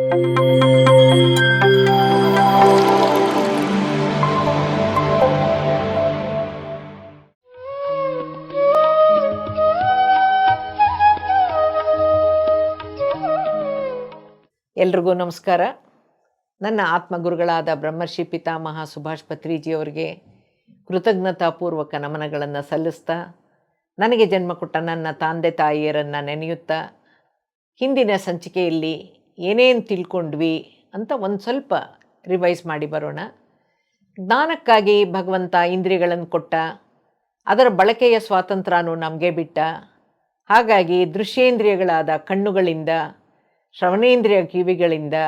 ಎಲ್ರಿಗೂ ನಮಸ್ಕಾರ. ನನ್ನ ಆತ್ಮಗುರುಗಳಾದ ಬ್ರಹ್ಮರ್ಷಿ ಪಿತಾಮಹ ಸುಭಾಷ್ ಪತ್ರಿಜಿಯವರಿಗೆ ಕೃತಜ್ಞತಾಪೂರ್ವಕ ನಮನಗಳನ್ನು ಸಲ್ಲಿಸ್ತಾ, ನನಗೆ ಜನ್ಮ ಕೊಟ್ಟ ನನ್ನ ತಂದೆ ತಾಯಿಯರನ್ನು ನೆನೆಯುತ್ತಾ, ಹಿಂದಿನ ಸಂಚಿಕೆಯಲ್ಲಿ ಏನೇನು ತಿಳ್ಕೊಂಡ್ವಿ ಅಂತ ಒಂದು ಸ್ವಲ್ಪ ರಿವೈಸ್ ಮಾಡಿ ಬರೋಣ. ಜ್ಞಾನಕ್ಕಾಗಿ ಭಗವಂತ ಇಂದ್ರಿಯಗಳನ್ನು ಕೊಟ್ಟ, ಅದರ ಬಳಕೆಯ ಸ್ವಾತಂತ್ರ್ಯನೂ ನಮಗೆ ಬಿಟ್ಟ. ಹಾಗಾಗಿ ದೃಶ್ಯೇಂದ್ರಿಯಗಳಾದ ಕಣ್ಣುಗಳಿಂದ, ಶ್ರವಣೇಂದ್ರಿಯ ಕಿವಿಗಳಿಂದ,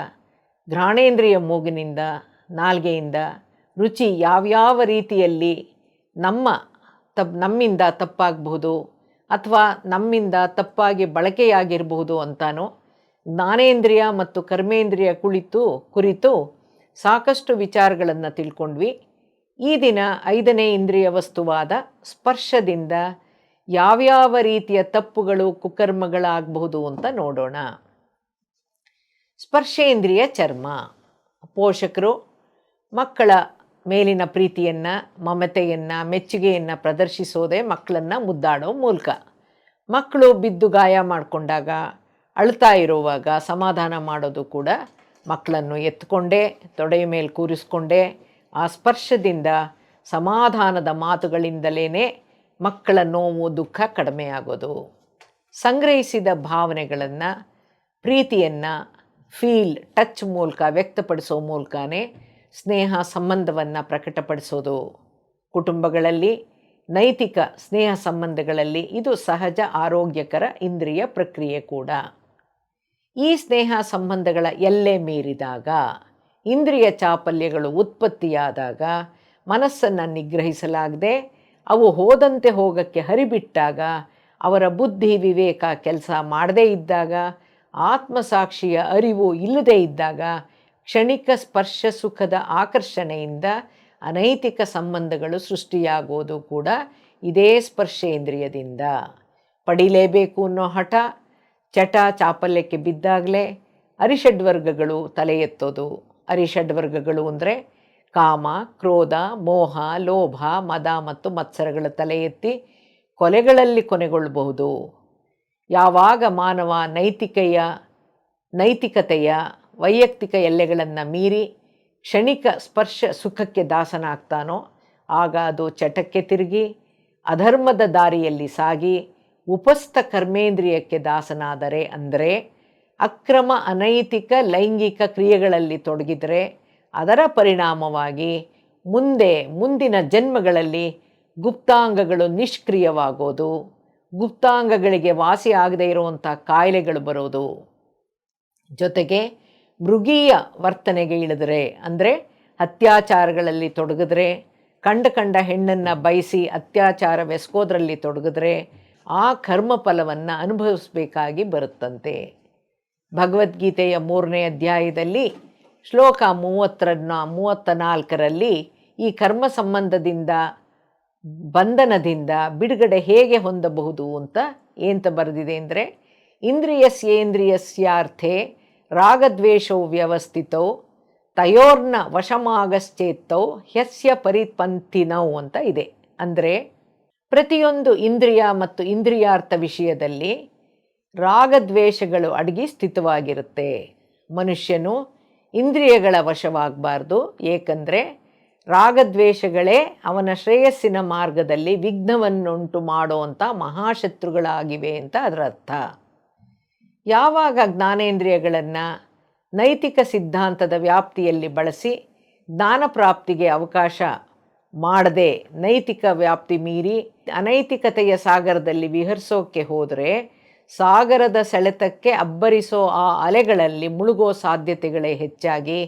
ಘ್ರಾಣೇಂದ್ರಿಯ ಮೂಗಿನಿಂದ, ನಾಲ್ಗೆಯಿಂದ ರುಚಿ ಯಾವ್ಯಾವ ರೀತಿಯಲ್ಲಿ ನಮ್ಮಿಂದ ತಪ್ಪಾಗಬಹುದು ಅಥವಾ ನಮ್ಮಿಂದ ತಪ್ಪಾಗಿ ಬಳಕೆಯಾಗಿರಬಹುದು ಅಂತಾನೋ ಜ್ಞಾನೇಂದ್ರಿಯ ಮತ್ತು ಕರ್ಮೇಂದ್ರಿಯ ಕುರಿತು ಸಾಕಷ್ಟು ವಿಚಾರಗಳನ್ನು ತಿಳ್ಕೊಂಡ್ವಿ. ಈ ದಿನ 5ನೇ ಇಂದ್ರಿಯ ವಸ್ತುವಾದ ಸ್ಪರ್ಶದಿಂದ ಯಾವ್ಯಾವ ರೀತಿಯ ತಪ್ಪುಗಳು ಕುಕರ್ಮಗಳಾಗಬಹುದು ಅಂತ ನೋಡೋಣ. ಸ್ಪರ್ಶೇಂದ್ರಿಯ ಚರ್ಮ. ಪೋಷಕರು ಮಕ್ಕಳ ಮೇಲಿನ ಪ್ರೀತಿಯನ್ನು, ಮಮತೆಯನ್ನು, ಮೆಚ್ಚುಗೆಯನ್ನು ಪ್ರದರ್ಶಿಸೋದೇ ಮಕ್ಕಳನ್ನು ಮುದ್ದಾಡೋ ಮೂಲಕ. ಮಕ್ಕಳು ಬಿದ್ದು ಗಾಯ ಮಾಡಿಕೊಂಡಾಗ, ಅಳ್ತಾ ಇರುವಾಗ ಸಮಾಧಾನ ಮಾಡೋದು ಕೂಡ ಮಕ್ಕಳನ್ನು ಎತ್ಕೊಂಡೇ ತೊಡೆಯ ಮೇಲೆ ಕೂರಿಸ್ಕೊಂಡೇ ಆ ಸ್ಪರ್ಶದಿಂದ, ಸಮಾಧಾನದ ಮಾತುಗಳಿಂದಲೇ ಮಕ್ಕಳ ನೋವು ದುಃಖ ಕಡಿಮೆ ಆಗೋದು. ಸಂಗ್ರಹಿಸಿದ ಭಾವನೆಗಳನ್ನು, ಪ್ರೀತಿಯನ್ನು ಟಚ್ ಮೂಲಕ ವ್ಯಕ್ತಪಡಿಸೋ ಮೂಲಕನೇ ಸ್ನೇಹ ಸಂಬಂಧವನ್ನು ಪ್ರಕಟಪಡಿಸೋದು. ಕುಟುಂಬಗಳಲ್ಲಿ, ನೈತಿಕ ಸ್ನೇಹ ಸಂಬಂಧಗಳಲ್ಲಿ ಇದು ಸಹಜ ಆರೋಗ್ಯಕರ ಇಂದ್ರಿಯ ಪ್ರಕ್ರಿಯೆ ಕೂಡ. ಈ ಸ್ನೇಹ ಸಂಬಂಧಗಳ ಎಲ್ಲೆ ಮೀರಿದಾಗ, ಇಂದ್ರಿಯ ಚಾಪಲ್ಯಗಳು ಉತ್ಪತ್ತಿಯಾದಾಗ, ಮನಸ್ಸನ್ನು ನಿಗ್ರಹಿಸಲಾಗದೆ ಅವು ಹೋದಂತೆ ಹೋಗೋಕ್ಕೆ ಹರಿಬಿಟ್ಟಾಗ, ಅವರ ಬುದ್ಧಿ ವಿವೇಕ ಕೆಲಸ ಮಾಡದೇ ಇದ್ದಾಗ, ಆತ್ಮಸಾಕ್ಷಿಯ ಅರಿವು ಇಲ್ಲದೇ ಇದ್ದಾಗ, ಕ್ಷಣಿಕ ಸ್ಪರ್ಶ ಸುಖದ ಆಕರ್ಷಣೆಯಿಂದ ಅನೈತಿಕ ಸಂಬಂಧಗಳು ಸೃಷ್ಟಿಯಾಗೋದು ಕೂಡ ಇದೇ ಸ್ಪರ್ಶೇಂದ್ರಿಯದಿಂದ. ಪಡಿಲೇಬೇಕು ಅನ್ನೋ ಹಠ, ಚಟ, ಚಾಪಲ್ಯಕ್ಕೆ ಬಿದ್ದಾಗಲೇ ಅರಿಷಡ್ವರ್ಗಗಳು ತಲೆ ಎತ್ತೋದು. ಅರಿಷಡ್ವರ್ಗಗಳು ಅಂದರೆ ಕಾಮ, ಕ್ರೋಧ, ಮೋಹ, ಲೋಭ, ಮದ ಮತ್ತು ಮತ್ಸರಗಳ ತಲೆ ಎತ್ತಿ ಕೊಲೆಗಳಲ್ಲಿ ಕೊನೆಗೊಳ್ಳಬಹುದು. ಯಾವಾಗ ಮಾನವ ನೈತಿಕತೆಯ ವೈಯಕ್ತಿಕ ಎಲ್ಲೆಗಳನ್ನು ಮೀರಿ ಕ್ಷಣಿಕ ಸ್ಪರ್ಶ ಸುಖಕ್ಕೆ ದಾಸನಾಗ್ತಾನೋ ಆಗ ಅದು ಚಟಕ್ಕೆ ತಿರುಗಿ ಅಧರ್ಮದ ದಾರಿಯಲ್ಲಿ ಸಾಗಿ ಉಪಸ್ಥ ಕರ್ಮೇಂದ್ರಿಯಕ್ಕೆ ದಾಸನಾದರೆ, ಅಂದರೆ ಅಕ್ರಮ ಅನೈತಿಕ ಲೈಂಗಿಕ ಕ್ರಿಯೆಗಳಲ್ಲಿ ತೊಡಗಿದರೆ ಅದರ ಪರಿಣಾಮವಾಗಿ ಮುಂದಿನ ಜನ್ಮಗಳಲ್ಲಿ ಗುಪ್ತಾಂಗಗಳು ನಿಷ್ಕ್ರಿಯವಾಗೋದು, ಗುಪ್ತಾಂಗಗಳಿಗೆ ವಾಸಿ ಆಗದೇ ಇರುವಂಥ ಕಾಯಿಲೆಗಳು ಬರೋದು. ಜೊತೆಗೆ ಮೃಗೀಯ ವರ್ತನೆಗೆ ಇಳಿದರೆ, ಅಂದರೆ ಅತ್ಯಾಚಾರಗಳಲ್ಲಿ ತೊಡಗಿದ್ರೆ, ಕಂಡ ಹೆಣ್ಣನ್ನು ಬಯಸಿ ಅತ್ಯಾಚಾರವೆಸಗೋದ್ರಲ್ಲಿ ತೊಡಗಿದ್ರೆ ಆ ಕರ್ಮ ಫಲವನ್ನು ಅನುಭವಿಸಬೇಕಾಗಿ ಬರುತ್ತಂತೆ. ಭಗವದ್ಗೀತೆಯ 3ನೇ ಅಧ್ಯಾಯದಲ್ಲಿ ಶ್ಲೋಕ 34ರಲ್ಲಿ ಈ ಕರ್ಮ ಸಂಬಂಧದಿಂದ, ಬಂಧನದಿಂದ ಬಿಡುಗಡೆ ಹೇಗೆ ಹೊಂದಬಹುದು ಅಂತ ಬರೆದಿದೆ ಅಂದರೆ, ಇಂದ್ರಿಯಸ್ಯೇಂದ್ರಿಯಸ್ಯಾರ್ಥೆ ರಾಗದ್ವೇಷೌ ವ್ಯವಸ್ಥಿತೌ ತಯೋರ್ನ ವಶಮಾಗಶ್ಚೇತ್ತೌ ಹ್ಯಸ್ಯ ಪರಿಪಂಥಿನೌ ಅಂತ ಇದೆ. ಅಂದರೆ ಪ್ರತಿಯೊಂದು ಇಂದ್ರಿಯ ಮತ್ತು ಇಂದ್ರಿಯಾರ್ಥ ವಿಷಯದಲ್ಲಿ ರಾಗದ್ವೇಷಗಳು ಅಡಗಿ ಸ್ಥಿತವಾಗಿರುತ್ತೆ. ಮನುಷ್ಯನು ಇಂದ್ರಿಯಗಳ ವಶವಾಗಬಾರ್ದು. ಏಕೆಂದರೆ ರಾಗದ್ವೇಷಗಳೇ ಅವನ ಶ್ರೇಯಸ್ಸಿನ ಮಾರ್ಗದಲ್ಲಿ ವಿಘ್ನವನ್ನುಂಟು ಮಾಡುವಂಥ ಮಹಾಶತ್ರುಗಳಾಗಿವೆ ಅಂತ ಅದರ ಅರ್ಥ. ಯಾವಾಗ ಜ್ಞಾನೇಂದ್ರಿಯಗಳನ್ನು ನೈತಿಕ ಸಿದ್ಧಾಂತದ ವ್ಯಾಪ್ತಿಯಲ್ಲಿ ಬಳಸಿ ಜ್ಞಾನ ಪ್ರಾಪ್ತಿಗೆ ಅವಕಾಶ ಮಾಡದೆ ನೈತಿಕ ವ್ಯಾಪ್ತಿ ಮೀರಿ ಅನೈತಿಕತೆಯ ಸಾಗರದಲ್ಲಿ ವಿಹರಿಸೋಕ್ಕೆ ಹೋದರೆ, ಸಾಗರದ ಸೆಳೆತಕ್ಕೆ ಅಬ್ಬರಿಸೋ ಆ ಅಲೆಗಳಲ್ಲಿ ಮುಳುಗೋ ಸಾಧ್ಯತೆಗಳೇ ಹೆಚ್ಚಾಗಿ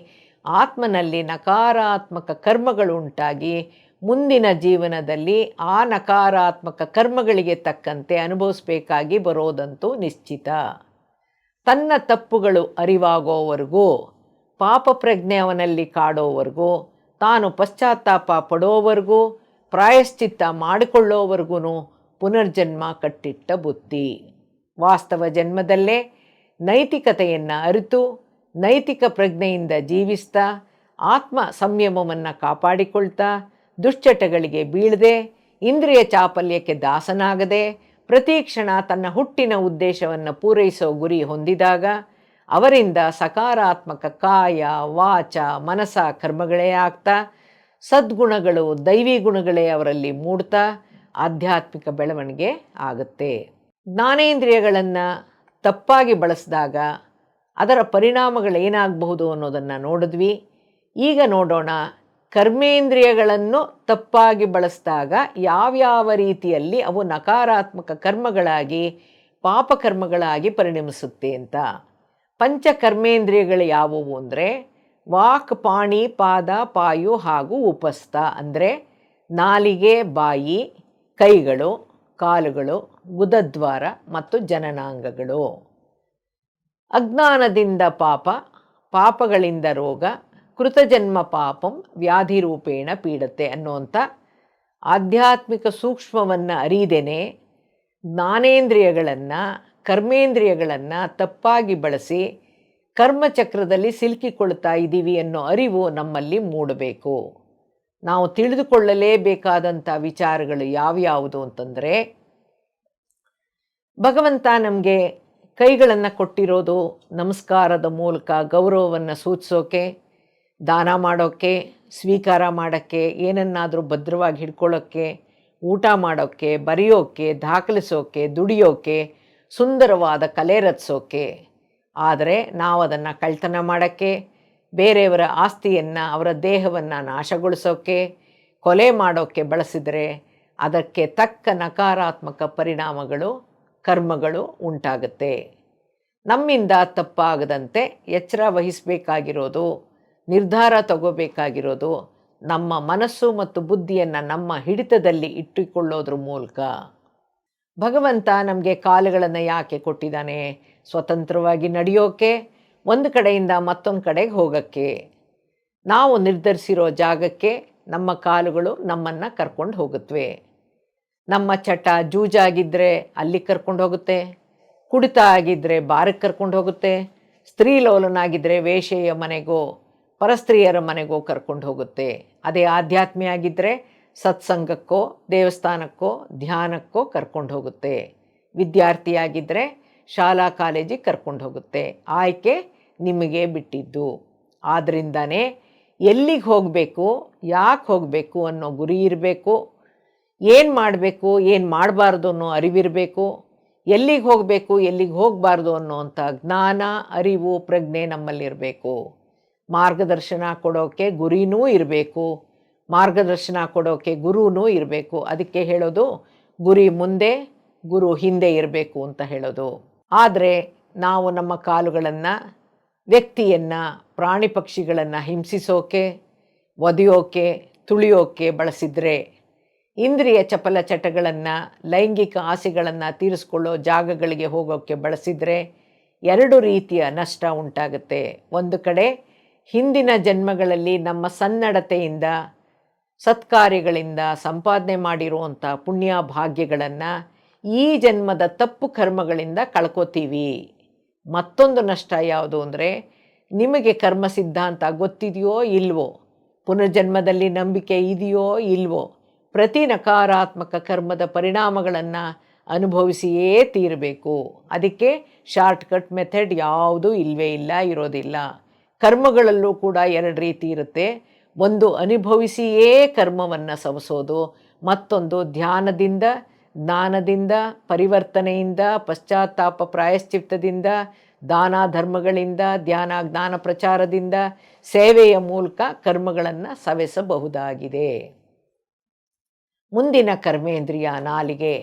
ಆತ್ಮನಲ್ಲಿ ನಕಾರಾತ್ಮಕ ಕರ್ಮಗಳು ಉಂಟಾಗಿ ಮುಂದಿನ ಜೀವನದಲ್ಲಿ ಆ ನಕಾರಾತ್ಮಕ ಕರ್ಮಗಳಿಗೆ ತಕ್ಕಂತೆ ಅನುಭವಿಸಬೇಕಾಗಿ ಬರೋದಂತೂ ನಿಶ್ಚಿತ. ತನ್ನ ತಪ್ಪುಗಳು ಅರಿವಾಗೋವರೆಗೂ, ಪಾಪ ಪ್ರಜ್ಞೆ ಅವನಲ್ಲಿ ಕಾಡೋವರೆಗೂ, ತಾನು ಪಶ್ಚಾತ್ತಾಪ ಪಡೋವರೆಗೂ, ಪ್ರಾಯಶ್ಚಿತ್ತ ಮಾಡಿಕೊಳ್ಳೋವರೆಗೂ ಪುನರ್ಜನ್ಮ ಕಟ್ಟಿಟ್ಟ ಬುತ್ತಿ. ವಾಸ್ತವ ಜನ್ಮದಲ್ಲೇ ನೈತಿಕತೆಯನ್ನು ಅರಿತು ನೈತಿಕ ಪ್ರಜ್ಞೆಯಿಂದ ಜೀವಿಸ್ತಾ ಆತ್ಮ ಸಂಯಮವನ್ನು ಕಾಪಾಡಿಕೊಳ್ತಾ ದುಶ್ಚಟಗಳಿಗೆ ಬೀಳದೆ ಇಂದ್ರಿಯ ಚಾಪಲ್ಯಕ್ಕೆ ದಾಸನಾಗದೆ ಪ್ರತಿ ಕ್ಷಣ ತನ್ನ ಹುಟ್ಟಿನ ಉದ್ದೇಶವನ್ನು ಪೂರೈಸೋ ಗುರಿ ಹೊಂದಿದಾಗ ಅವರಿಂದ ಸಕಾರಾತ್ಮಕ ಕಾಯ ವಾಚ ಮನಸ ಕರ್ಮಗಳೇ ಆಗ್ತಾ ಸದ್ಗುಣಗಳು ದೈವಿ ಗುಣಗಳೇ ಅವರಲ್ಲಿ ಮೂಡ್ತಾ ಆಧ್ಯಾತ್ಮಿಕ ಬೆಳವಣಿಗೆ ಆಗುತ್ತೆ. ಜ್ಞಾನೇಂದ್ರಿಯಗಳನ್ನು ತಪ್ಪಾಗಿ ಬಳಸಿದಾಗ ಅದರ ಪರಿಣಾಮಗಳೇನಾಗಬಹುದು ಅನ್ನೋದನ್ನು ನೋಡಿದ್ವಿ. ಈಗ ನೋಡೋಣ ಕರ್ಮೇಂದ್ರಿಯಗಳನ್ನು ತಪ್ಪಾಗಿ ಬಳಸಿದಾಗ ಯಾವ್ಯಾವ ರೀತಿಯಲ್ಲಿ ಅವು ನಕಾರಾತ್ಮಕ ಕರ್ಮಗಳಾಗಿ ಪಾಪಕರ್ಮಗಳಾಗಿ ಪರಿಣಮಿಸುತ್ತೆ ಅಂತ. ಪಂಚಕರ್ಮೇಂದ್ರಿಯಗಳು ಯಾವುವು ಅಂದರೆ ವಾಕ್, ಪಾಣಿ, ಪಾದ, ಪಾಯು ಹಾಗೂ ಉಪಸ್ಥ. ಅಂದರೆ ನಾಲಿಗೆ, ಬಾಯಿ, ಕೈಗಳು, ಕಾಲುಗಳು, ಗುದದ್ವಾರ ಮತ್ತು ಜನನಾಂಗಗಳು. ಅಜ್ಞಾನದಿಂದ ಪಾಪ, ಪಾಪಗಳಿಂದ ರೋಗ, ಕೃತಜನ್ಮ ಪಾಪಂ ವ್ಯಾಧಿರೂಪೇಣ ಪೀಡತೆ ಅನ್ನುವಂಥ ಆಧ್ಯಾತ್ಮಿಕ ಸೂಕ್ಷ್ಮವನ್ನು ಅರಿದೇನೆ ಜ್ಞಾನೇಂದ್ರಿಯಗಳನ್ನು ಕರ್ಮೇಂದ್ರಿಯಗಳನ್ನು ತಪ್ಪಾಗಿ ಬಳಸಿ ಕರ್ಮಚಕ್ರದಲ್ಲಿ ಸಿಲುಕಿಕೊಳ್ತಾ ಇದ್ದೀವಿ ಅನ್ನೋ ಅರಿವು ನಮ್ಮಲ್ಲಿ ಮೂಡಬೇಕು. ನಾವು ತಿಳಿದುಕೊಳ್ಳಲೇಬೇಕಾದಂಥ ವಿಚಾರಗಳು ಯಾವ್ಯಾವುದು ಅಂತಂದರೆ, ಭಗವಂತ ನಮಗೆ ಕೈಗಳನ್ನು ಕೊಟ್ಟಿರೋದು ನಮಸ್ಕಾರದ ಮೂಲಕ ಗೌರವವನ್ನು ಸೂಚಿಸೋಕೆ, ದಾನ ಮಾಡೋಕ್ಕೆ, ಸ್ವೀಕಾರ ಮಾಡೋಕ್ಕೆ, ಏನನ್ನಾದರೂ ಭದ್ರವಾಗಿ ಹಿಡ್ಕೊಳ್ಳೋಕ್ಕೆ, ಊಟ ಮಾಡೋಕ್ಕೆ, ಬರೆಯೋಕ್ಕೆ, ದಾಖಲಿಸೋಕ್ಕೆ, ದುಡಿಯೋಕ್ಕೆ, ಸುಂದರವಾದ ಕಲೆ ರಚಿಸೋಕ್ಕೆ. ಆದರೆ ನಾವು ಅದನ್ನು ಕಳ್ತನ ಮಾಡೋಕ್ಕೆ, ಬೇರೆಯವರ ಆಸ್ತಿಯನ್ನು, ಅವರ ದೇಹವನ್ನು ನಾಶಗೊಳಿಸೋಕ್ಕೆ, ಕೊಲೆ ಮಾಡೋಕ್ಕೆ ಬಳಸಿದರೆ ಅದಕ್ಕೆ ತಕ್ಕ ನಕಾರಾತ್ಮಕ ಪರಿಣಾಮಗಳು, ಕರ್ಮಗಳು ಉಂಟಾಗುತ್ತೆ. ನಮ್ಮಿಂದ ತಪ್ಪಾಗದಂತೆ ಎಚ್ಚರ ವಹಿಸಬೇಕಾಗಿರೋದು, ನಿರ್ಧಾರ ತಗೋಬೇಕಾಗಿರೋದು ನಮ್ಮ ಮನಸ್ಸು ಮತ್ತು ಬುದ್ಧಿಯನ್ನು ನಮ್ಮ ಹಿಡಿತದಲ್ಲಿ ಇಟ್ಟುಕೊಳ್ಳೋದ್ರ ಮೂಲಕ. ಭಗವಂತ ನಮಗೆ ಕಾಲುಗಳನ್ನು ಯಾಕೆ ಕೊಟ್ಟಿದ್ದಾನೆ? ಸ್ವತಂತ್ರವಾಗಿ ನಡೆಯೋಕ್ಕೆ, ಒಂದು ಕಡೆಯಿಂದ ಮತ್ತೊಂದು ಕಡೆಗೆ ಹೋಗೋಕ್ಕೆ. ನಾವು ನಿರ್ಧರಿಸಿರೋ ಜಾಗಕ್ಕೆ ನಮ್ಮ ಕಾಲುಗಳು ನಮ್ಮನ್ನು ಕರ್ಕೊಂಡು ಹೋಗುತ್ತವೆ. ನಮ್ಮ ಚಟ ಜೂಜಾಗಿದ್ದರೆ ಅಲ್ಲಿ ಕರ್ಕೊಂಡು ಹೋಗುತ್ತೆ, ಕುಡಿತ ಆಗಿದ್ದರೆ ಬಾರಕ್ಕೆ ಕರ್ಕೊಂಡು ಹೋಗುತ್ತೆ, ಸ್ತ್ರೀಲೋಲನಾಗಿದ್ದರೆ ವೇಶ್ಯೆಯ ಮನೆಗೋ ಪರಸ್ತ್ರೀಯರ ಮನೆಗೋ ಕರ್ಕೊಂಡು ಹೋಗುತ್ತೆ. ಅದೇ ಆಧ್ಯಾತ್ಮಿ ಆಗಿದ್ದರೆ ಸತ್ಸಂಗಕ್ಕೋ ದೇವಸ್ಥಾನಕ್ಕೋ ಧ್ಯಾನಕ್ಕೋ ಕರ್ಕೊಂಡು ಹೋಗುತ್ತೆ. ವಿದ್ಯಾರ್ಥಿಯಾಗಿದ್ದರೆ ಶಾಲಾ ಕಾಲೇಜಿಗೆ ಕರ್ಕೊಂಡು ಹೋಗುತ್ತೆ. ಆಯ್ಕೆ ನಿಮಗೆ ಬಿಟ್ಟಿದ್ದು. ಆದ್ದರಿಂದನೇ ಎಲ್ಲಿಗೆ ಹೋಗಬೇಕು, ಯಾಕೆ ಹೋಗಬೇಕು ಅನ್ನೋ ಗುರಿ ಇರಬೇಕು. ಏನು ಮಾಡಬೇಕು, ಏನು ಮಾಡಬಾರ್ದು ಅನ್ನೋ ಅರಿವಿರಬೇಕು. ಎಲ್ಲಿಗೆ ಹೋಗಬೇಕು, ಎಲ್ಲಿಗೆ ಹೋಗಬಾರ್ದು ಅನ್ನೋವಂಥ ಜ್ಞಾನ, ಅರಿವು, ಪ್ರಜ್ಞೆ ನಮ್ಮಲ್ಲಿರಬೇಕು. ಮಾರ್ಗದರ್ಶನ ಕೊಡೋಕ್ಕೆ ಗುರಿನೂ ಇರಬೇಕು, ಮಾರ್ಗದರ್ಶನ ಕೊಡೋಕ್ಕೆ ಗುರುನೂ ಇರಬೇಕು. ಅದಕ್ಕೆ ಹೇಳೋದು ಗುರಿ ಮುಂದೆ ಗುರು ಹಿಂದೆ ಇರಬೇಕು ಅಂತ ಹೇಳೋದು. ಆದರೆ ನಾವು ನಮ್ಮ ಕಾಲುಗಳನ್ನು ವ್ಯಕ್ತಿಯನ್ನು, ಪ್ರಾಣಿ ಪಕ್ಷಿಗಳನ್ನು ಹಿಂಸಿಸೋಕೆ, ಒದೆಯೋಕೆ, ತುಳಿಯೋಕೆ ಬಳಸಿದರೆ, ಇಂದ್ರಿಯ ಚಪಲ ಚಟಗಳನ್ನು, ಲೈಂಗಿಕ ಆಸೆಗಳನ್ನು ತೀರಿಸ್ಕೊಳ್ಳೋ ಜಾಗಗಳಿಗೆ ಹೋಗೋಕ್ಕೆ ಬಳಸಿದರೆ ಎರಡು ರೀತಿಯ ನಷ್ಟ ಉಂಟಾಗುತ್ತೆ. ಒಂದು ಕಡೆ ಹಿಂದಿನ ಜನ್ಮಗಳಲ್ಲಿ ನಮ್ಮ ಸನ್ನಡತೆಯಿಂದ ಸತ್ಕಾರ್ಯಗಳಿಂದ ಸಂಪಾದನೆ ಮಾಡಿರುವಂಥ ಪುಣ್ಯ ಭಾಗ್ಯಗಳನ್ನು ಈ ಜನ್ಮದ ತಪ್ಪು ಕರ್ಮಗಳಿಂದ ಕಳ್ಕೊತೀವಿ. ಮತ್ತೊಂದು ನಷ್ಟ ಯಾವುದು ಅಂದರೆ, ನಿಮಗೆ ಕರ್ಮ ಸಿದ್ಧಾಂತ ಗೊತ್ತಿದೆಯೋ ಇಲ್ವೋ, ಪುನರ್ಜನ್ಮದಲ್ಲಿ ನಂಬಿಕೆ ಇದೆಯೋ ಇಲ್ವೋ, ಪ್ರತಿ ನಕಾರಾತ್ಮಕ ಕರ್ಮದ ಪರಿಣಾಮಗಳನ್ನು ಅನುಭವಿಸಿಯೇ ತೀರಬೇಕು. ಅದಕ್ಕೆ ಶಾರ್ಟ್ಕಟ್ ಮೆಥಡ್ ಯಾವುದೂ ಇಲ್ಲವೇ ಇಲ್ಲ, ಇರೋದಿಲ್ಲ. ಕರ್ಮಗಳಲ್ಲೂ ಕೂಡ ಎರಡು ರೀತಿ ಇರುತ್ತೆ. ಒಂದು ಅನುಭವಿಸಿಯೇ ಕರ್ಮವನ್ನು ಸವಸೋದು, ಮತ್ತೊಂದು ಧ್ಯಾನದಿಂದ, ಜ್ಞಾನದಿಂದ, ಪರಿವರ್ತನೆಯಿಂದ, ಪಶ್ಚಾತ್ತಾಪ ಪ್ರಾಯಶ್ಚಿತ್ತದಿಂದ, ದಾನ ಧರ್ಮಗಳಿಂದ, ಧ್ಯಾನ ಜ್ಞಾನ ಪ್ರಚಾರದಿಂದ, ಸೇವೆಯ ಮೂಲಕ ಕರ್ಮಗಳನ್ನು ಸವೆಸಬಹುದಾಗಿದೆ. ಮುಂದಿನ ಕರ್ಮೇಂದ್ರಿಯ ನಾಲಿಗೆ.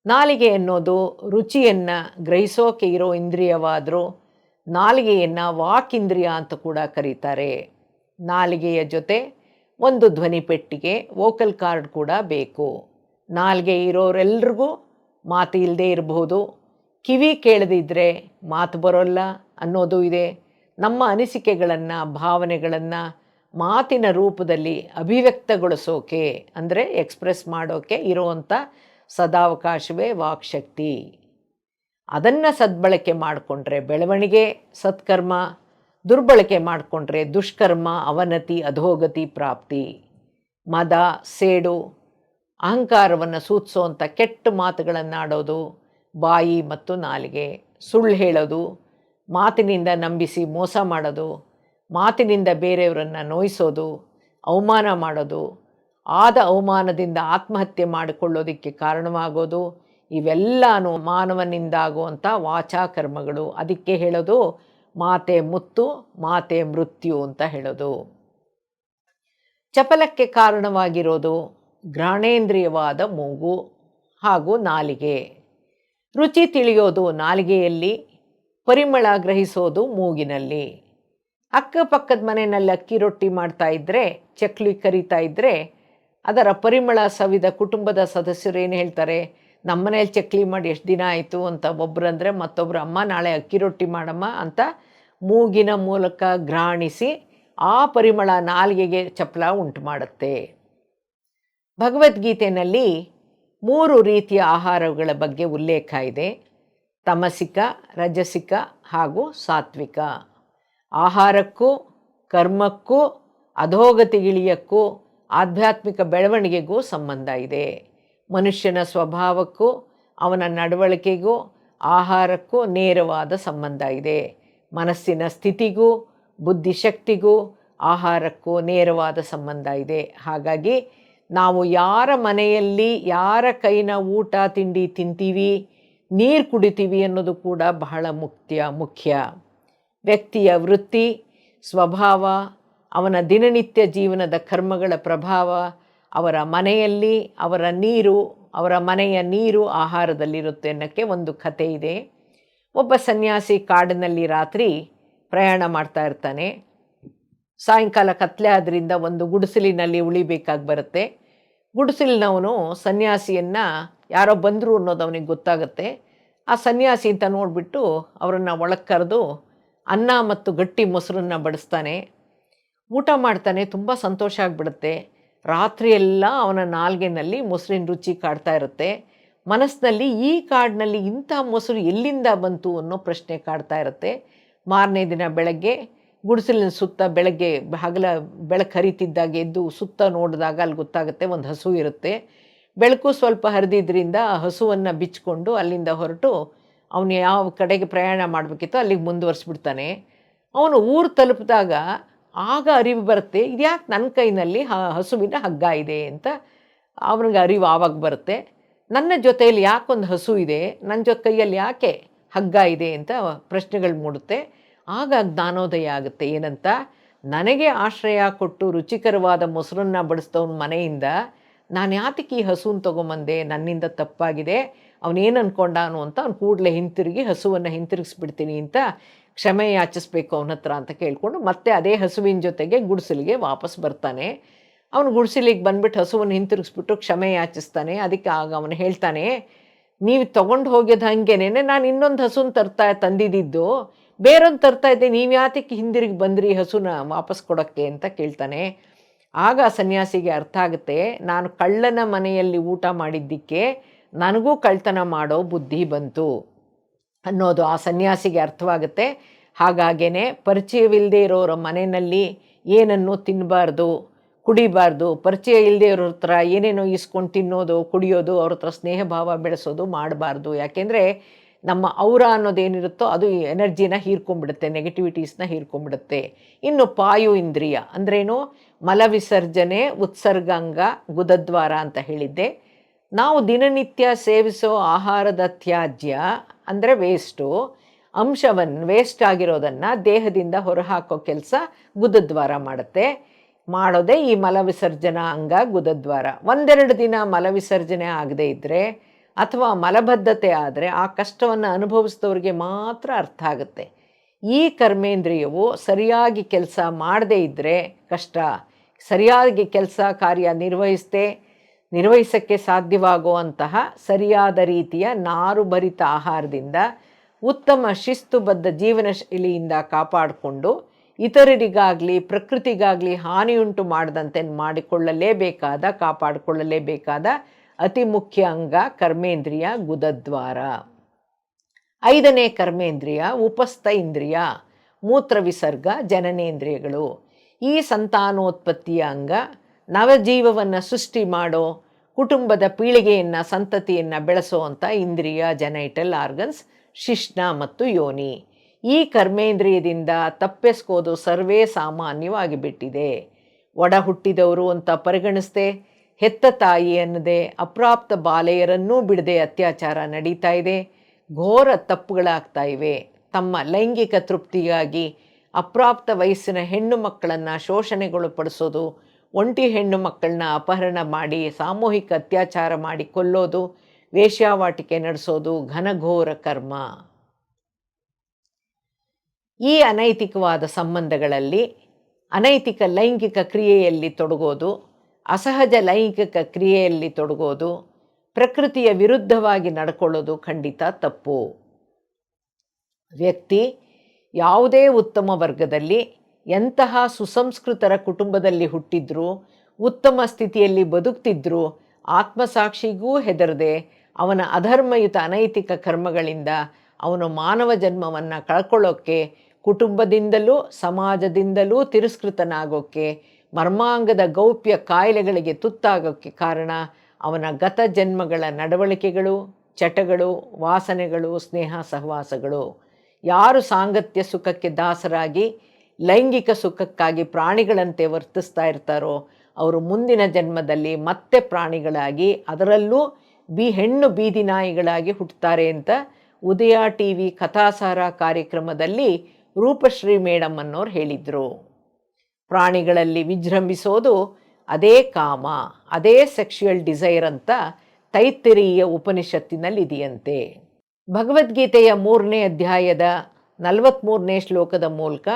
ನಾಲಿಗೆ ಅನ್ನೋದು ರುಚಿಯನ್ನು ಗ್ರಹಿಸೋಕೆ ಇರೋ ಇಂದ್ರಿಯವಾದರೂ ನಾಲಿಗೆಯನ್ನು ವಾಕಿಂದ್ರಿಯ ಅಂತ ಕೂಡ ಕರೀತಾರೆ. ನಾಲಿಗೆಯ ಜೊತೆ ಒಂದು ಧ್ವನಿ ಪೆಟ್ಟಿಗೆ, ವೋಕಲ್ ಕಾರ್ಡ್ ಕೂಡ ಬೇಕು. ನಾಲಿಗೆ ಇರೋರೆಲ್ರಿಗೂ ಮಾತು ಇಲ್ಲದೆ ಇರಬಹುದು, ಕಿವಿ ಕೇಳದಿದ್ದರೆ ಮಾತು ಬರೋಲ್ಲ ಅನ್ನೋದು ಇದೆ. ನಮ್ಮ ಅನಿಸಿಕೆಗಳನ್ನು, ಭಾವನೆಗಳನ್ನು ಮಾತಿನ ರೂಪದಲ್ಲಿ ಅಭಿವ್ಯಕ್ತಗೊಳಿಸೋಕೆ, ಅಂದರೆ ಎಕ್ಸ್ಪ್ರೆಸ್ ಮಾಡೋಕ್ಕೆ ಇರುವಂಥ ಸದಾವಕಾಶವೇ ವಾಕ್ಶಕ್ತಿ. ಅದನ್ನು ಸದ್ಬಳಕೆ ಮಾಡಿಕೊಂಡ್ರೆ ಬೆಳವಣಿಗೆ, ಸತ್ಕರ್ಮ, ದುರ್ಬಳಕೆ ಮಾಡಿಕೊಂಡ್ರೆ ದುಷ್ಕರ್ಮ, ಅವನತಿ, ಅಧೋಗತಿ ಪ್ರಾಪ್ತಿ. ಮದ, ಸೇಡು, ಅಹಂಕಾರವನ್ನು ಸೂಚಿಸುವಂಥ ಕೆಟ್ಟ ಮಾತುಗಳನ್ನಾಡೋದು ಬಾಯಿ ಮತ್ತು ನಾಲಿಗೆ. ಸುಳ್ಳು ಹೇಳೋದು, ಮಾತಿನಿಂದ ನಂಬಿಸಿ ಮೋಸ ಮಾಡೋದು, ಮಾತಿನಿಂದ ಬೇರೆಯವರನ್ನು ನೋಯಿಸೋದು, ಅವಮಾನ ಮಾಡೋದು, ಆದ ಅವಮಾನದಿಂದ ಆತ್ಮಹತ್ಯೆ ಮಾಡಿಕೊಳ್ಳೋದಕ್ಕೆ ಕಾರಣವಾಗೋದು, ಇವೆಲ್ಲನೂ ಮಾನವನಿಂದಾಗುವಂಥ ವಾಚಾಕರ್ಮಗಳು. ಅದಕ್ಕೆ ಹೇಳೋದು ಮಾತೆ ಮುತ್ತು, ಮಾತೆ ಮೃತ್ಯು ಅಂತ ಹೇಳೋದು. ಚಪಲಕ್ಕೆ ಕಾರಣವಾಗಿರೋದು ಘ್ರಾಣೇಂದ್ರಿಯವಾದ ಮೂಗು ಹಾಗೂ ನಾಲಿಗೆ. ರುಚಿ ತಿಳಿಯೋದು ನಾಲಿಗೆಯಲ್ಲಿ, ಪರಿಮಳ ಗ್ರಹಿಸೋದು ಮೂಗಿನಲ್ಲಿ. ಅಕ್ಕಪಕ್ಕದ ಮನೆಯಲ್ಲಿ ಅಕ್ಕಿ ರೊಟ್ಟಿ ಮಾಡ್ತಾ ಇದ್ದರೆ, ಚಕ್ಲಿ ಕರಿತಾ ಇದ್ದರೆ ಅದರ ಪರಿಮಳ ಸವಿದ ಕುಟುಂಬದ ಸದಸ್ಯರು ಏನು ಹೇಳ್ತಾರೆ, ನಮ್ಮನೇಲಿ ಚಕ್ಲಿ ಮಾಡಿ ಎಷ್ಟು ದಿನ ಆಯಿತು ಅಂತ ಒಬ್ಬರಂದರೆ, ಮತ್ತೊಬ್ಬರು ಅಮ್ಮ ನಾಳೆ ಅಕ್ಕಿ ರೊಟ್ಟಿ ಮಾಡಮ್ಮ ಅಂತ ಮೂಗಿನ ಮೂಲಕ ಘ್ರಾಣಿಸಿ ಆ ಪರಿಮಳ ನಾಲಿಗೆಗೆ ಚಪಲ ಉಂಟು ಮಾಡುತ್ತೆ. ಭಗವದ್ಗೀತೆಯಲ್ಲಿ 3 ರೀತಿಯ ಆಹಾರಗಳ ಬಗ್ಗೆ ಉಲ್ಲೇಖ ಇದೆ: ತಮಸಿಕ, ರಜಸಿಕ ಹಾಗೂ ಸಾತ್ವಿಕ. ಆಹಾರಕ್ಕೂ, ಕರ್ಮಕ್ಕೂ, ಅಧೋಗತಿಗಿಳಿಯಕ್ಕೂ, ಆಧ್ಯಾತ್ಮಿಕ ಬೆಳವಣಿಗೆಗೂ ಸಂಬಂಧ ಇದೆ. ಮನುಷ್ಯನ ಸ್ವಭಾವಕ್ಕೂ ಅವನ ನಡವಳಿಕೆಗೂ ಆಹಾರಕ್ಕೂ ನೇರವಾದ ಸಂಬಂಧ ಇದೆ. ಮನಸ್ಸಿನ ಸ್ಥಿತಿಗೂ ಬುದ್ಧಿಶಕ್ತಿಗೂ ಆಹಾರಕ್ಕೂ ನೇರವಾದ ಸಂಬಂಧ ಇದೆ. ಹಾಗಾಗಿ ನಾವು ಯಾರ ಮನೆಯಲ್ಲಿ ಯಾರ ಕೈನ ಊಟ ತಿಂಡಿ ತಿಂತೀವಿ, ನೀರು ಕುಡಿತೀವಿ ಅನ್ನೋದು ಕೂಡ ಬಹಳ ಮುಖ್ಯ. ವ್ಯಕ್ತಿಯ ವೃತ್ತಿ, ಸ್ವಭಾವ, ಅವನ ದಿನನಿತ್ಯ ಜೀವನದ ಕರ್ಮಗಳ ಪ್ರಭಾವ ಅವರ ಮನೆಯಲ್ಲಿ, ಅವರ ಮನೆಯ ನೀರು ಆಹಾರದಲ್ಲಿರುತ್ತೆ ಅನ್ನೋಕ್ಕೆ ಒಂದು ಕಥೆ ಇದೆ. ಒಬ್ಬ ಸನ್ಯಾಸಿ ಕಾಡಿನಲ್ಲಿ ರಾತ್ರಿ ಪ್ರಯಾಣ ಮಾಡ್ತಾ ಇರ್ತಾನೆ. ಸಾಯಂಕಾಲ ಕತ್ಲೆ ಆದ್ದರಿಂದ ಒಂದು ಗುಡಿಸಲಿನಲ್ಲಿ ಉಳಿಬೇಕಾಗಿ ಬರುತ್ತೆ. ಗುಡಿಸಲಿನವನು ಸನ್ಯಾಸಿಯನ್ನು ಯಾರೋ ಬಂದರು ಅನ್ನೋದು ಅವನಿಗೆ ಗೊತ್ತಾಗುತ್ತೆ. ಆ ಸನ್ಯಾಸಿ ಅಂತ ನೋಡಿಬಿಟ್ಟು ಅವರನ್ನು ಒಳಗೆ ಕರೆದು ಅನ್ನ ಮತ್ತು ಗಟ್ಟಿ ಮೊಸರನ್ನು ಬಡಿಸ್ತಾನೆ. ಊಟ ಮಾಡ್ತಾನೆ. ತುಂಬ ಸಂತೋಷ ಆಗಿಬಿಡುತ್ತೆ. ರಾತ್ರಿಯೆಲ್ಲ ಅವನ ನಾಲ್ಗೆನಲ್ಲಿ ಮೊಸರಿನ ರುಚಿ ಕಾಡ್ತಾ ಇರುತ್ತೆ. ಮನಸ್ಸಿನಲ್ಲಿ ಈ ಕಾಡಿನಲ್ಲಿ ಇಂಥ ಮೊಸರು ಎಲ್ಲಿಂದ ಬಂತು ಅನ್ನೋ ಪ್ರಶ್ನೆ ಕಾಡ್ತಾ ಇರುತ್ತೆ. ಮಾರನೇ ದಿನ ಬೆಳಗ್ಗೆ ಗುಡಿಸಲಿನ ಸುತ್ತ ಬೆಳಕು ಹರಿತಿದ್ದಾಗ ಎದ್ದು ಸುತ್ತ ನೋಡಿದಾಗ ಅಲ್ಲಿ ಗೊತ್ತಾಗುತ್ತೆ ಒಂದು ಹಸು ಇರುತ್ತೆ. ಬೆಳಕು ಸ್ವಲ್ಪ ಹರಿದಿದ್ದರಿಂದ ಆ ಹಸುವನ್ನು ಬಿಚ್ಚಿಕೊಂಡು ಅಲ್ಲಿಂದ ಹೊರಟು ಅವನು ಯಾವ ಕಡೆಗೆ ಪ್ರಯಾಣ ಮಾಡಬೇಕಿತ್ತೋ ಅಲ್ಲಿಗೆ ಮುಂದುವರಿಸ್ಬಿಡ್ತಾನೆ. ಅವನು ಊರು ತಲುಪಿದಾಗ ಆಗ ಅರಿವು ಬರುತ್ತೆ, ಇದ್ಯಾಕೆ ನನ್ನ ಕೈನಲ್ಲಿ ಹಸುವಿನ ಹಗ್ಗ ಇದೆ ಅಂತ ಅವನಿಗೆ ಅರಿವು ಆವಾಗ ಬರುತ್ತೆ. ನನ್ನ ಜೊತೆಯಲ್ಲಿ ಯಾಕೊಂದು ಹಸು ಇದೆ, ನನ್ನ ಕೈಯಲ್ಲಿ ಯಾಕೆ ಹಗ್ಗ ಇದೆ ಅಂತ ಪ್ರಶ್ನೆಗಳು ಮೂಡುತ್ತೆ. ಆಗ ಜ್ಞಾನೋದಯ ಆಗುತ್ತೆ. ಏನಂತ, ನನಗೆ ಆಶ್ರಯ ಕೊಟ್ಟು ರುಚಿಕರವಾದ ಮೊಸರನ್ನು ಬಡಿಸ್ದವನ ಮನೆಯಿಂದ ನಾನು ಯಾತಕ್ಕೆ ಈ ಹಸುವನ್ನು ತೊಗೊಂಬಂದೆ, ನನ್ನಿಂದ ತಪ್ಪಾಗಿದೆ, ಅವನೇನು ಅಂದ್ಕೊಂಡಾನು ಅಂತ ಅವ್ನು ಕೂಡಲೇ ಹಿಂತಿರುಗಿ ಹಸುವನ್ನು ಹಿಂತಿರುಗಿಸ್ಬಿಡ್ತೀನಿ ಅಂತ ಕ್ಷಮೆ ಯಾಚಿಸ್ಬೇಕು ಅವನ ಹತ್ರ ಅಂತ ಕೇಳಿಕೊಂಡು ಮತ್ತೆ ಅದೇ ಹಸುವಿನ ಜೊತೆಗೆ ಗುಡಿಸಲಿಗೆ ವಾಪಸ್ ಬರ್ತಾನೆ. ಅವನು ಗುಡಿಸಲಿಗೆ ಬಂದುಬಿಟ್ಟು ಹಸುವನ್ನು ಹಿಂತಿರುಗಿಸ್ಬಿಟ್ಟು ಕ್ಷಮೆ ಯಾಚಿಸ್ತಾನೆ. ಅದಕ್ಕೆ ಆಗ ಅವನು ಹೇಳ್ತಾನೆ, ನೀವು ತೊಗೊಂಡು ಹೋಗ್ಯದ ಹಾಗೇನೆ ನಾನು ಇನ್ನೊಂದು ಹಸುನ ತಂದಿದ್ದು, ಬೇರೊಂದು ತರ್ತಾ ಇದ್ದೆ, ನೀವು ಯಾತಕ್ಕೆ ಹಿಂದಿರುಗಿ ಬಂದ್ರಿ ಹಸುನ ವಾಪಸ್ ಕೊಡೋಕ್ಕೆ ಅಂತ ಕೇಳ್ತಾನೆ. ಆಗ ಸನ್ಯಾಸಿಗೆ ಅರ್ಥ ಆಗುತ್ತೆ, ನಾನು ಕಳ್ಳನ ಮನೆಯಲ್ಲಿ ಊಟ ಮಾಡಿದ್ದಕ್ಕೆ ನನಗೂ ಕಳ್ತನ ಮಾಡೋ ಬುದ್ಧಿ ಬಂತು ಅನ್ನೋದು ಆ ಸನ್ಯಾಸಿಗೆ ಅರ್ಥವಾಗುತ್ತೆ. ಹಾಗಾಗೇ ಪರಿಚಯವಿಲ್ಲದೆ ಇರೋರ ಮನೆಯಲ್ಲಿ ಏನನ್ನು ತಿನ್ನಬಾರ್ದು, ಕುಡಿಬಾರ್ದು. ಪರಿಚಯ ಇಲ್ಲದೆ ಇರೋ ಹತ್ರ ಏನೇನೋ ಇಸ್ಕೊಂಡು ತಿನ್ನೋದು, ಕುಡಿಯೋದು, ಅವ್ರ ಹತ್ರ ಸ್ನೇಹ ಭಾವ ಬೆಳೆಸೋದು ಮಾಡಬಾರ್ದು. ಯಾಕೆಂದರೆ ನಮ್ಮ ಔರ ಅನ್ನೋದೇನಿರುತ್ತೋ ಅದು ಎನರ್ಜಿನ ಹೀರ್ಕೊಂಡ್ಬಿಡುತ್ತೆ, ನೆಗೆಟಿವಿಟೀಸ್ನ ಹೀರ್ಕೊಂಡ್ಬಿಡುತ್ತೆ. ಇನ್ನು ಪಾಯು ಇಂದ್ರಿಯ ಅಂದ್ರೇನು, ಮಲವಿಸರ್ಜನೆ, ಉತ್ಸರ್ಗಾಂಗ, ಗುದದ್ವಾರ ಅಂತ ಹೇಳಿದ್ದೆ. ನಾವು ದಿನನಿತ್ಯ ಸೇವಿಸೋ ಆಹಾರದ ತ್ಯಾಜ್ಯ ಅಂದರೆ ವೇಸ್ಟ್ ಆಗಿರೋದನ್ನು ದೇಹದಿಂದ ಹೊರಹಾಕೋ ಕೆಲಸ ಗುದದ್ವಾರ ಮಾಡೋದೇ ಈ ಮಲವಿಸರ್ಜನಾ ಅಂಗ ಗುದದ್ವಾರ. 1-2 ದಿನ ಮಲವಿಸರ್ಜನೆ ಆಗದೇ ಇದ್ದರೆ ಅಥವಾ ಮಲಬದ್ಧತೆ ಆದರೆ ಆ ಕಷ್ಟವನ್ನು ಅನುಭವಿಸಿದವ್ರಿಗೆ ಮಾತ್ರ ಅರ್ಥ ಆಗುತ್ತೆ. ಈ ಕರ್ಮೇಂದ್ರಿಯವು ಸರಿಯಾಗಿ ಕೆಲಸ ಮಾಡದೇ ಇದ್ದರೆ ಕಷ್ಟ. ಸರಿಯಾಗಿ ಕೆಲಸ ಕಾರ್ಯ ನಿರ್ವಹಿಸೋಕ್ಕೆ ಸಾಧ್ಯವಾಗುವಂತಹ ಸರಿಯಾದ ರೀತಿಯ ನಾರುಭರಿತ ಆಹಾರದಿಂದ ಉತ್ತಮ ಶಿಸ್ತುಬದ್ಧ ಜೀವನ ಶೈಲಿಯಿಂದ ಕಾಪಾಡಿಕೊಂಡು ಇತರರಿಗಾಗಲಿ ಪ್ರಕೃತಿಗಾಗಲಿ ಹಾನಿಯುಂಟು ಮಾಡದಂತೆ ಕಾಪಾಡಿಕೊಳ್ಳಲೇಬೇಕಾದ ಅತಿ ಮುಖ್ಯ ಅಂಗ ಕರ್ಮೇಂದ್ರಿಯ ಗುದದ್ವಾರ. 5ನೇ ಕರ್ಮೇಂದ್ರಿಯ ಉಪಸ್ಥ ಇಂದ್ರಿಯ. ಮೂತ್ರ ವಿಸರ್ಗ ಜನನೇಂದ್ರಿಯಗಳು. ಈ ಸಂತಾನೋತ್ಪತ್ತಿಯ ಅಂಗ ನವಜೀವವನ್ನು ಸೃಷ್ಟಿ ಮಾಡೋ, ಕುಟುಂಬದ ಪೀಳಿಗೆಯನ್ನು ಸಂತತಿಯನ್ನು ಬೆಳೆಸುವಂಥ ಇಂದ್ರಿಯ ಜೆನೈಟಲ್ ಆರ್ಗನ್ಸ್ ಶಿಶ್ನ ಮತ್ತು ಯೋನಿ. ಈ ಕರ್ಮೇಂದ್ರಿಯದಿಂದ ತಪ್ಪಿಸ್ಕೋದು ಸರ್ವೇ ಸಾಮಾನ್ಯವಾಗಿ ಬಿಟ್ಟಿದೆ. ಒಡ ಹುಟ್ಟಿದವರು ಅಂತ ಪರಿಗಣಿಸದೆ, ಹೆತ್ತ ತಾಯಿ ಅನ್ನದೆ, ಅಪ್ರಾಪ್ತ ಬಾಲೆಯರನ್ನೂ ಬಿಡದೆ ಅತ್ಯಾಚಾರ ನಡೀತಾ ಇದೆ. ಘೋರ ತಪ್ಪುಗಳಾಗ್ತಾ ಇವೆ. ತಮ್ಮ ಲೈಂಗಿಕ ತೃಪ್ತಿಗಾಗಿ ಅಪ್ರಾಪ್ತ ವಯಸ್ಸಿನ ಹೆಣ್ಣು ಮಕ್ಕಳನ್ನು ಶೋಷಣೆಗೊಳಪಡಿಸೋದು, ಒಂಟಿ ಹೆಣ್ಣು ಮಕ್ಕಳನ್ನ ಅಪಹರಣ ಮಾಡಿ ಸಾಮೂಹಿಕ ಅತ್ಯಾಚಾರ ಮಾಡಿ ಕೊಲ್ಲೋದು, ವೇಶ್ಯಾವಾಟಿಕೆ ನಡೆಸೋದು ಘನಘೋರ ಕರ್ಮ. ಈ ಅನೈತಿಕವಾದ ಸಂಬಂಧಗಳಲ್ಲಿ ಅನೈತಿಕ ಲೈಂಗಿಕ ಕ್ರಿಯೆಯಲ್ಲಿ ತೊಡಗೋದು, ಅಸಹಜ ಲೈಂಗಿಕ ಕ್ರಿಯೆಯಲ್ಲಿ ತೊಡಗೋದು, ಪ್ರಕೃತಿಯ ವಿರುದ್ಧವಾಗಿ ನಡ್ಕೊಳ್ಳೋದು ಖಂಡಿತ ತಪ್ಪು. ವ್ಯಕ್ತಿ ಯಾವುದೇ ಉತ್ತಮ ವರ್ಗದಲ್ಲಿ, ಎಂತಹ ಸುಸಂಸ್ಕೃತರ ಕುಟುಂಬದಲ್ಲಿ ಹುಟ್ಟಿದ್ರೂ, ಉತ್ತಮ ಸ್ಥಿತಿಯಲ್ಲಿ ಬದುಕ್ತಿದ್ರೂ ಆತ್ಮಸಾಕ್ಷಿಗೂ ಹೆದರದೆ ಅವನ ಅಧರ್ಮಯುತ ಅನೈತಿಕ ಕರ್ಮಗಳಿಂದ ಅವನು ಮಾನವ ಜನ್ಮವನ್ನು ಕಳ್ಕೊಳ್ಳೋಕ್ಕೆ, ಕುಟುಂಬದಿಂದಲೂ ಸಮಾಜದಿಂದಲೂ ತಿರಸ್ಕೃತನಾಗೋಕ್ಕೆ, ಮರ್ಮಾಂಗದ ಗೌಪ್ಯ ಕಾಯಿಲೆಗಳಿಗೆ ತುತ್ತಾಗೋಕ್ಕೆ ಕಾರಣ ಅವನ ಗತ ಜನ್ಮಗಳ ನಡವಳಿಕೆಗಳು, ಚಟಗಳು, ವಾಸನೆಗಳು, ಸ್ನೇಹ ಸಹವಾಸಗಳು. ಯಾರು ಸಾಂಗತ್ಯ ಸುಖಕ್ಕೆ ದಾಸರಾಗಿ ಲೈಂಗಿಕ ಸುಖಕ್ಕಾಗಿ ಪ್ರಾಣಿಗಳಂತೆ ವರ್ತಿಸ್ತಾ ಇರ್ತಾರೋ ಅವರು ಮುಂದಿನ ಜನ್ಮದಲ್ಲಿ ಮತ್ತೆ ಪ್ರಾಣಿಗಳಾಗಿ, ಅದರಲ್ಲೂ ಹೆಣ್ಣು ಬೀದಿ ನಾಯಿಗಳಾಗಿ ಹುಟ್ಟುತ್ತಾರೆ ಅಂತ ಉದಯ TV ಕಥಾಸಾರ ಕಾರ್ಯಕ್ರಮದಲ್ಲಿ ರೂಪಶ್ರೀ ಮೇಡಮ್ ಅನ್ನೋರು ಹೇಳಿದರು. ಪ್ರಾಣಿಗಳಲ್ಲಿ ವಿಜೃಂಭಿಸೋದು ಅದೇ ಕಾಮ, ಅದೇ ಸೆಕ್ಸುಯಲ್ ಡಿಸೈರ್ ಅಂತ ತೈತ್ತಿರೀಯ ಉಪನಿಷತ್ತಿನಲ್ಲಿದೆಯಂತೆ. ಭಗವದ್ಗೀತೆಯ 3ನೇ ಅಧ್ಯಾಯದ 43ನೇ ಶ್ಲೋಕದ ಮೂಲಕ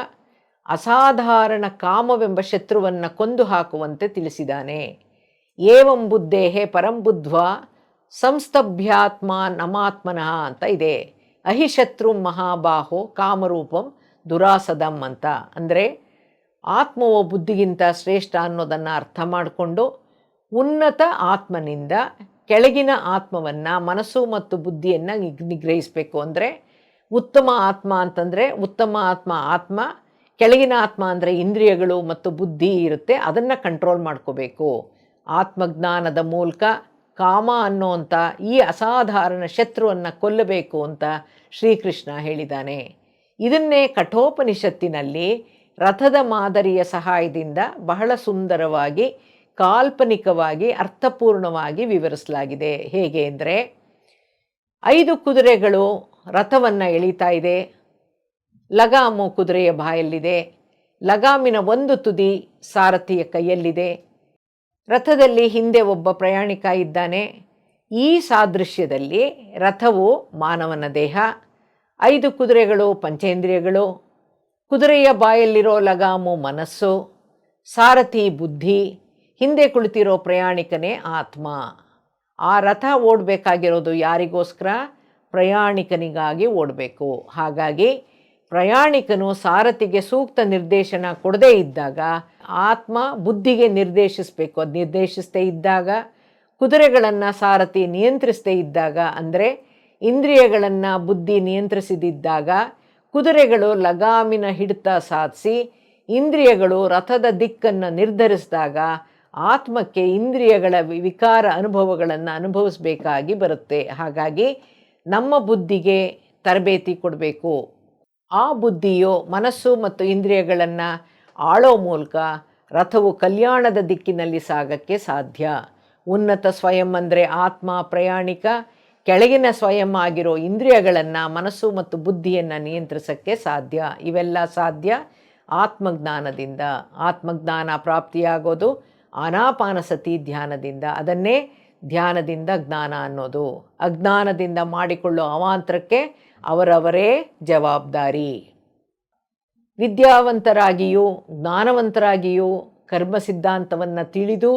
ಅಸಾಧಾರಣ ಕಾಮವೆಂಬ ಶತ್ರುವನ್ನು ಕೊಂದು ಹಾಕುವಂತೆ ತಿಳಿಸಿದ್ದಾನೆ. ಏವಂ ಬುದ್ಧೇಹೇ ಪರಂ ಬುದ್ಧ್ವಾ ಸಂಸ್ತಭ್ಯಾತ್ಮ ನಮಾತ್ಮನಃ ಅಂತ ಇದೆ. ಅಹಿಶತ್ರು ಮಹಾಬಾಹೋ ಕಾಮರೂಪಂ ದುರಾಸದಂ ಅಂತ. ಅಂದರೆ ಆತ್ಮವು ಬುದ್ಧಿಗಿಂತ ಶ್ರೇಷ್ಠ ಅನ್ನೋದನ್ನು ಅರ್ಥ ಮಾಡಿಕೊಂಡು ಉನ್ನತ ಆತ್ಮನಿಂದ ಕೆಳಗಿನ ಆತ್ಮವನ್ನು, ಮನಸ್ಸು ಮತ್ತು ಬುದ್ಧಿಯನ್ನು ನಿಗ್ರಹಿಸಬೇಕು. ಅಂದರೆ ಉತ್ತಮ ಆತ್ಮ ಅಂತಂದರೆ ಉತ್ತಮ ಆತ್ಮ, ಕೆಳಗಿನ ಆತ್ಮ ಅಂದರೆ ಇಂದ್ರಿಯಗಳು ಮತ್ತು ಬುದ್ಧಿ ಇರುತ್ತೆ, ಅದನ್ನು ಕಂಟ್ರೋಲ್ ಮಾಡ್ಕೋಬೇಕು. ಆತ್ಮಜ್ಞಾನದ ಮೂಲಕ ಕಾಮ ಅನ್ನೋಂಥ ಈ ಅಸಾಧಾರಣ ಶತ್ರುವನ್ನು ಕೊಲ್ಲಬೇಕು ಅಂತ ಶ್ರೀಕೃಷ್ಣ ಹೇಳಿದ್ದಾನೆ. ಇದನ್ನೇ ಕಠೋಪನಿಷತ್ತಿನಲ್ಲಿ ರಥದ ಮಾದರಿಯ ಸಹಾಯದಿಂದ ಬಹಳ ಸುಂದರವಾಗಿ, ಕಾಲ್ಪನಿಕವಾಗಿ, ಅರ್ಥಪೂರ್ಣವಾಗಿ ವಿವರಿಸಲಾಗಿದೆ. ಹೇಗೆ ಅಂದರೆ, 5 ಕುದುರೆಗಳು ರಥವನ್ನು ಎಳೀತಾ ಇದೆ. ಲಗಾಮು ಕುದುರೆಯ ಬಾಯಲ್ಲಿದೆ. ಲಗಾಮಿನ ಒಂದು ತುದಿ ಸಾರಥಿಯ ಕೈಯಲ್ಲಿದೆ. ರಥದಲ್ಲಿ ಹಿಂದೆ ಒಬ್ಬ ಪ್ರಯಾಣಿಕ ಇದ್ದಾನೆ. ಈ ಸಾದೃಶ್ಯದಲ್ಲಿ ರಥವು ಮಾನವನ ದೇಹ, 5 ಕುದುರೆಗಳು ಪಂಚೇಂದ್ರಿಯಗಳು, ಕುದುರೆಯ ಬಾಯಲ್ಲಿರೋ ಲಗಾಮು ಮನಸ್ಸು, ಸಾರಥಿ ಬುದ್ಧಿ, ಹಿಂದೆ ಕುಳಿತಿರೋ ಪ್ರಯಾಣಿಕನೇ ಆತ್ಮ. ಆ ರಥ ಓಡಬೇಕಾಗಿರೋದು ಯಾರಿಗೋಸ್ಕರ? ಪ್ರಯಾಣಿಕನಿಗಾಗಿ ಓಡಬೇಕು. ಹಾಗಾಗಿ ಪ್ರಯಾಣಿಕನು ಸಾರಥಿಗೆ ಸೂಕ್ತ ನಿರ್ದೇಶನ ಕೊಡದೇ ಇದ್ದಾಗ ಆತ್ಮ ಬುದ್ಧಿಗೆ ನಿರ್ದೇಶಿಸಬೇಕು. ಅದು ನಿರ್ದೇಶಿಸದೇ ಇದ್ದಾಗ, ಕುದುರೆಗಳನ್ನು ಸಾರಥಿ ನಿಯಂತ್ರಿಸದೇ ಇದ್ದಾಗ, ಅಂದರೆ ಇಂದ್ರಿಯಗಳನ್ನು ಬುದ್ಧಿ ನಿಯಂತ್ರಿಸದಿದ್ದಾಗ, ಕುದುರೆಗಳು ಲಗಾಮಿನ ಹಿಡಿತ ಸಾಧಿಸಿ ಇಂದ್ರಿಯಗಳು ರಥದ ದಿಕ್ಕನ್ನು ನಿರ್ಧರಿಸಿದಾಗ ಆತ್ಮಕ್ಕೆ ಇಂದ್ರಿಯಗಳ ವಿಕಾರ ಅನುಭವಗಳನ್ನು ಅನುಭವಿಸಬೇಕಾಗಿ ಬರುತ್ತೆ. ಹಾಗಾಗಿ ನಮ್ಮ ಬುದ್ಧಿಗೆ ತರಬೇತಿ ಕೊಡಬೇಕು. ಆ ಬುದ್ಧಿಯು ಮನಸ್ಸು ಮತ್ತು ಇಂದ್ರಿಯಗಳನ್ನು ಆಳೋ ಮೂಲಕ ರಥವು ಕಲ್ಯಾಣದ ದಿಕ್ಕಿನಲ್ಲಿ ಸಾಗಕ್ಕೆ ಸಾಧ್ಯ. ಉನ್ನತ ಸ್ವಯಂ ಅಂದರೆ ಆತ್ಮ ಪ್ರಯಾಣಿಕ, ಕೆಳಗಿನ ಸ್ವಯಂ ಆಗಿರೋ ಇಂದ್ರಿಯಗಳನ್ನು, ಮನಸ್ಸು ಮತ್ತು ಬುದ್ಧಿಯನ್ನು ನಿಯಂತ್ರಿಸೋಕ್ಕೆ ಸಾಧ್ಯ. ಇವೆಲ್ಲ ಸಾಧ್ಯ ಆತ್ಮಜ್ಞಾನದಿಂದ. ಆತ್ಮಜ್ಞಾನ ಪ್ರಾಪ್ತಿಯಾಗೋದು ಆನಾಪಾನಸತಿ ಧ್ಯಾನದಿಂದ. ಅದನ್ನೇ ಧ್ಯಾನದಿಂದ ಜ್ಞಾನ ಅನ್ನೋದು. ಅಜ್ಞಾನದಿಂದ ಮಾಡಿಕೊಳ್ಳೋ ಅವಾಂತರಕ್ಕೆ ಅವರವರೇ ಜವಾಬ್ದಾರಿ. ವಿದ್ಯಾವಂತರಾಗಿಯೂ ಜ್ಞಾನವಂತರಾಗಿಯೂ ಕರ್ಮ ಸಿದ್ಧಾಂತವನ್ನು ತಿಳಿದು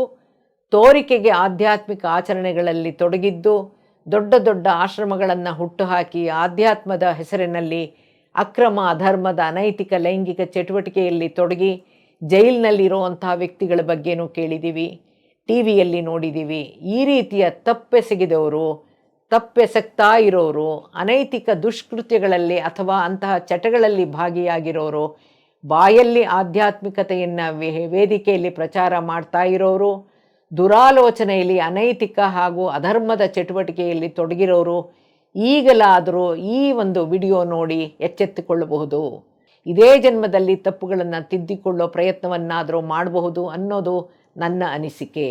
ತೋರಿಕೆಗೆ ಆಧ್ಯಾತ್ಮಿಕ ಆಚರಣೆಗಳಲ್ಲಿ ತೊಡಗಿದ್ದು, ದೊಡ್ಡ ದೊಡ್ಡ ಆಶ್ರಮಗಳನ್ನು ಹುಟ್ಟುಹಾಕಿ ಆಧ್ಯಾತ್ಮದ ಹೆಸರಿನಲ್ಲಿ ಅಕ್ರಮ, ಅಧರ್ಮದ, ಅನೈತಿಕ ಲೈಂಗಿಕ ಚಟುವಟಿಕೆಯಲ್ಲಿ ತೊಡಗಿ ಜೈಲಿನಲ್ಲಿರುವಂಥ ವ್ಯಕ್ತಿಗಳ ಬಗ್ಗೆನೂ ಕೇಳಿದ್ದೀವಿ, TV ಯಲ್ಲಿ ನೋಡಿದ್ದೀವಿ. ಈ ರೀತಿಯ ತಪ್ಪೆಸಗಿದವರು ತಪ್ಪೆಸಗ್ತಾ ಇರೋರು, ಅನೈತಿಕ ದುಷ್ಕೃತ್ಯಗಳಲ್ಲಿ ಅಥವಾ ಅಂತಹ ಚಟಗಳಲ್ಲಿ ಭಾಗಿಯಾಗಿರೋರು, ಬಾಯಲ್ಲಿ ಆಧ್ಯಾತ್ಮಿಕತೆಯನ್ನು ವೇದಿಕೆಯಲ್ಲಿ ಪ್ರಚಾರ ಮಾಡ್ತಾ ಇರೋರು, ದುರಾಲೋಚನೆಯಲ್ಲಿ ಅನೈತಿಕ ಹಾಗೂ ಅಧರ್ಮದ ಚಟುವಟಿಕೆಯಲ್ಲಿ ತೊಡಗಿರೋರು ಈಗಲಾದರೂ ಈ ಒಂದು ವಿಡಿಯೋ ನೋಡಿ ಎಚ್ಚೆತ್ತುಕೊಳ್ಳಬಹುದು. ಇದೇ ಜನ್ಮದಲ್ಲಿ ತಪ್ಪುಗಳನ್ನು ತಿದ್ದಿಕೊಳ್ಳೋ ಪ್ರಯತ್ನವನ್ನಾದರೂ ಮಾಡಬಹುದು ಅನ್ನೋದು ನನ್ನ ಅನಿಸಿಕೆ.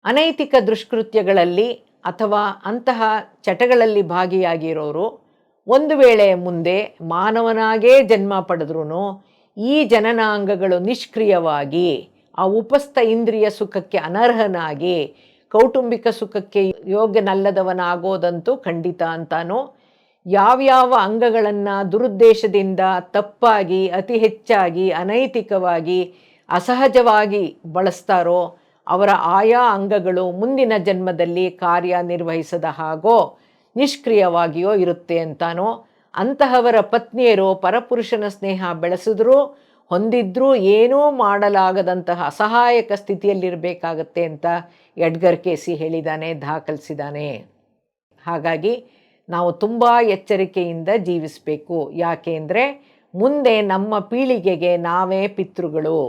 ಅನೈತಿಕ ದುಷ್ಕೃತ್ಯಗಳಲ್ಲಿ ಅಥವಾ ಅಂತಹ ಚಟಗಳಲ್ಲಿ ಭಾಗಿಯಾಗಿರೋರು ಒಂದು ವೇಳೆ ಮುಂದೆ ಮಾನವನಾಗೇ ಜನ್ಮ ಪಡೆದ್ರೂ ಈ ಜನನಾಂಗಗಳು ನಿಷ್ಕ್ರಿಯವಾಗಿ ಆ ಉಪಸ್ಥ ಇಂದ್ರಿಯ ಸುಖಕ್ಕೆ ಅನರ್ಹನಾಗಿ ಕೌಟುಂಬಿಕ ಸುಖಕ್ಕೆ ಯೋಗ್ಯನಲ್ಲದವನಾಗೋದಂತೂ ಖಂಡಿತ ಅಂತಾನೋ, ಯಾವ್ಯಾವ ಅಂಗಗಳನ್ನು ದುರುದ್ದೇಶದಿಂದ ತಪ್ಪಾಗಿ ಅತಿ ಹೆಚ್ಚಾಗಿ ಅನೈತಿಕವಾಗಿ ಅಸಹಜವಾಗಿ ಬಳಸ್ತಾರೋ ಅವರ ಆಯಾ ಅಂಗಗಳು ಮುಂದಿನ ಜನ್ಮದಲ್ಲಿ ಕಾರ್ಯನಿರ್ವಹಿಸದ ಹಾಗೋ ನಿಷ್ಕ್ರಿಯವಾಗಿಯೋ ಇರುತ್ತೆ ಅಂತಾನೋ, ಅಂತಹವರ ಪತ್ನಿಯರು ಪರಪುರುಷನ ಸ್ನೇಹ ಬೆಳೆಸಿದ್ರೂ ಹೊಂದಿದ್ರೂ ಏನೂ ಮಾಡಲಾಗದಂತಹ ಅಸಹಾಯಕ ಸ್ಥಿತಿಯಲ್ಲಿರಬೇಕಾಗತ್ತೆ ಅಂತ ಎಡ್ಗರ್ ಕೇಸಿ ಹೇಳಿದ್ದಾನೆ, ದಾಖಲಿಸಿದ್ದಾನೆ. ಹಾಗಾಗಿ ನಾವು ತುಂಬ ಎಚ್ಚರಿಕೆಯಿಂದ ಜೀವಿಸಬೇಕು. ಯಾಕೆಂದರೆ ಮುಂದೆ ನಮ್ಮ ಪೀಳಿಗೆಗೆ ನಾವೇ ಪಿತೃಗಳು.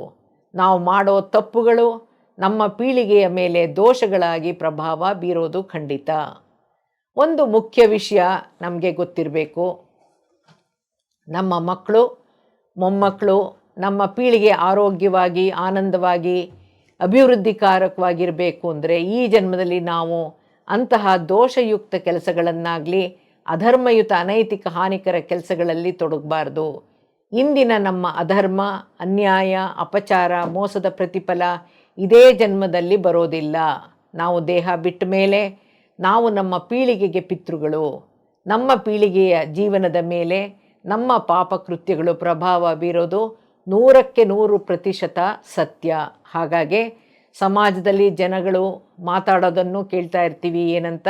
ನಾವು ಮಾಡೋ ತಪ್ಪುಗಳು ನಮ್ಮ ಪೀಳಿಗೆಯ ಮೇಲೆ ದೋಷಗಳಾಗಿ ಪ್ರಭಾವ ಬೀರೋದು ಖಂಡಿತ. ಒಂದು ಮುಖ್ಯ ವಿಷಯ ನಮಗೆ ಗೊತ್ತಿರಬೇಕು, ನಮ್ಮ ಮಕ್ಕಳು ಮೊಮ್ಮಕ್ಕಳು ನಮ್ಮ ಪೀಳಿಗೆ ಆರೋಗ್ಯವಾಗಿ ಆನಂದವಾಗಿ ಅಭಿವೃದ್ಧಿಕಾರಕವಾಗಿರಬೇಕು ಅಂದರೆ ಈ ಜನ್ಮದಲ್ಲಿ ನಾವು ಅಂತಹ ದೋಷಯುಕ್ತ ಕೆಲಸಗಳನ್ನಾಗಲಿ ಅಧರ್ಮಯುತ ಅನೈತಿಕ ಹಾನಿಕರ ಕೆಲಸಗಳಲ್ಲಿ ತೊಡಗಬಾರ್ದು. ಇಂದಿನ ನಮ್ಮ ಅಧರ್ಮ, ಅನ್ಯಾಯ, ಅಪಚಾರ, ಮೋಸದ ಪ್ರತಿಫಲ ಇದೇ ಜನ್ಮದಲ್ಲಿ ಬರೋದಿಲ್ಲ. ನಾವು ದೇಹ ಬಿಟ್ಟ ಮೇಲೆ ನಾವು ನಮ್ಮ ಪೀಳಿಗೆಗೆ ಪಿತೃಗಳು. ನಮ್ಮ ಪೀಳಿಗೆಯ ಜೀವನದ ಮೇಲೆ ನಮ್ಮ ಪಾಪಕೃತ್ಯಗಳು ಪ್ರಭಾವ ಬೀರೋದು 100% ಸತ್ಯ. ಹಾಗಾಗಿ ಸಮಾಜದಲ್ಲಿ ಜನಗಳು ಮಾತಾಡೋದನ್ನು ಕೇಳ್ತಾ ಇರ್ತೀವಿ. ಏನಂತ,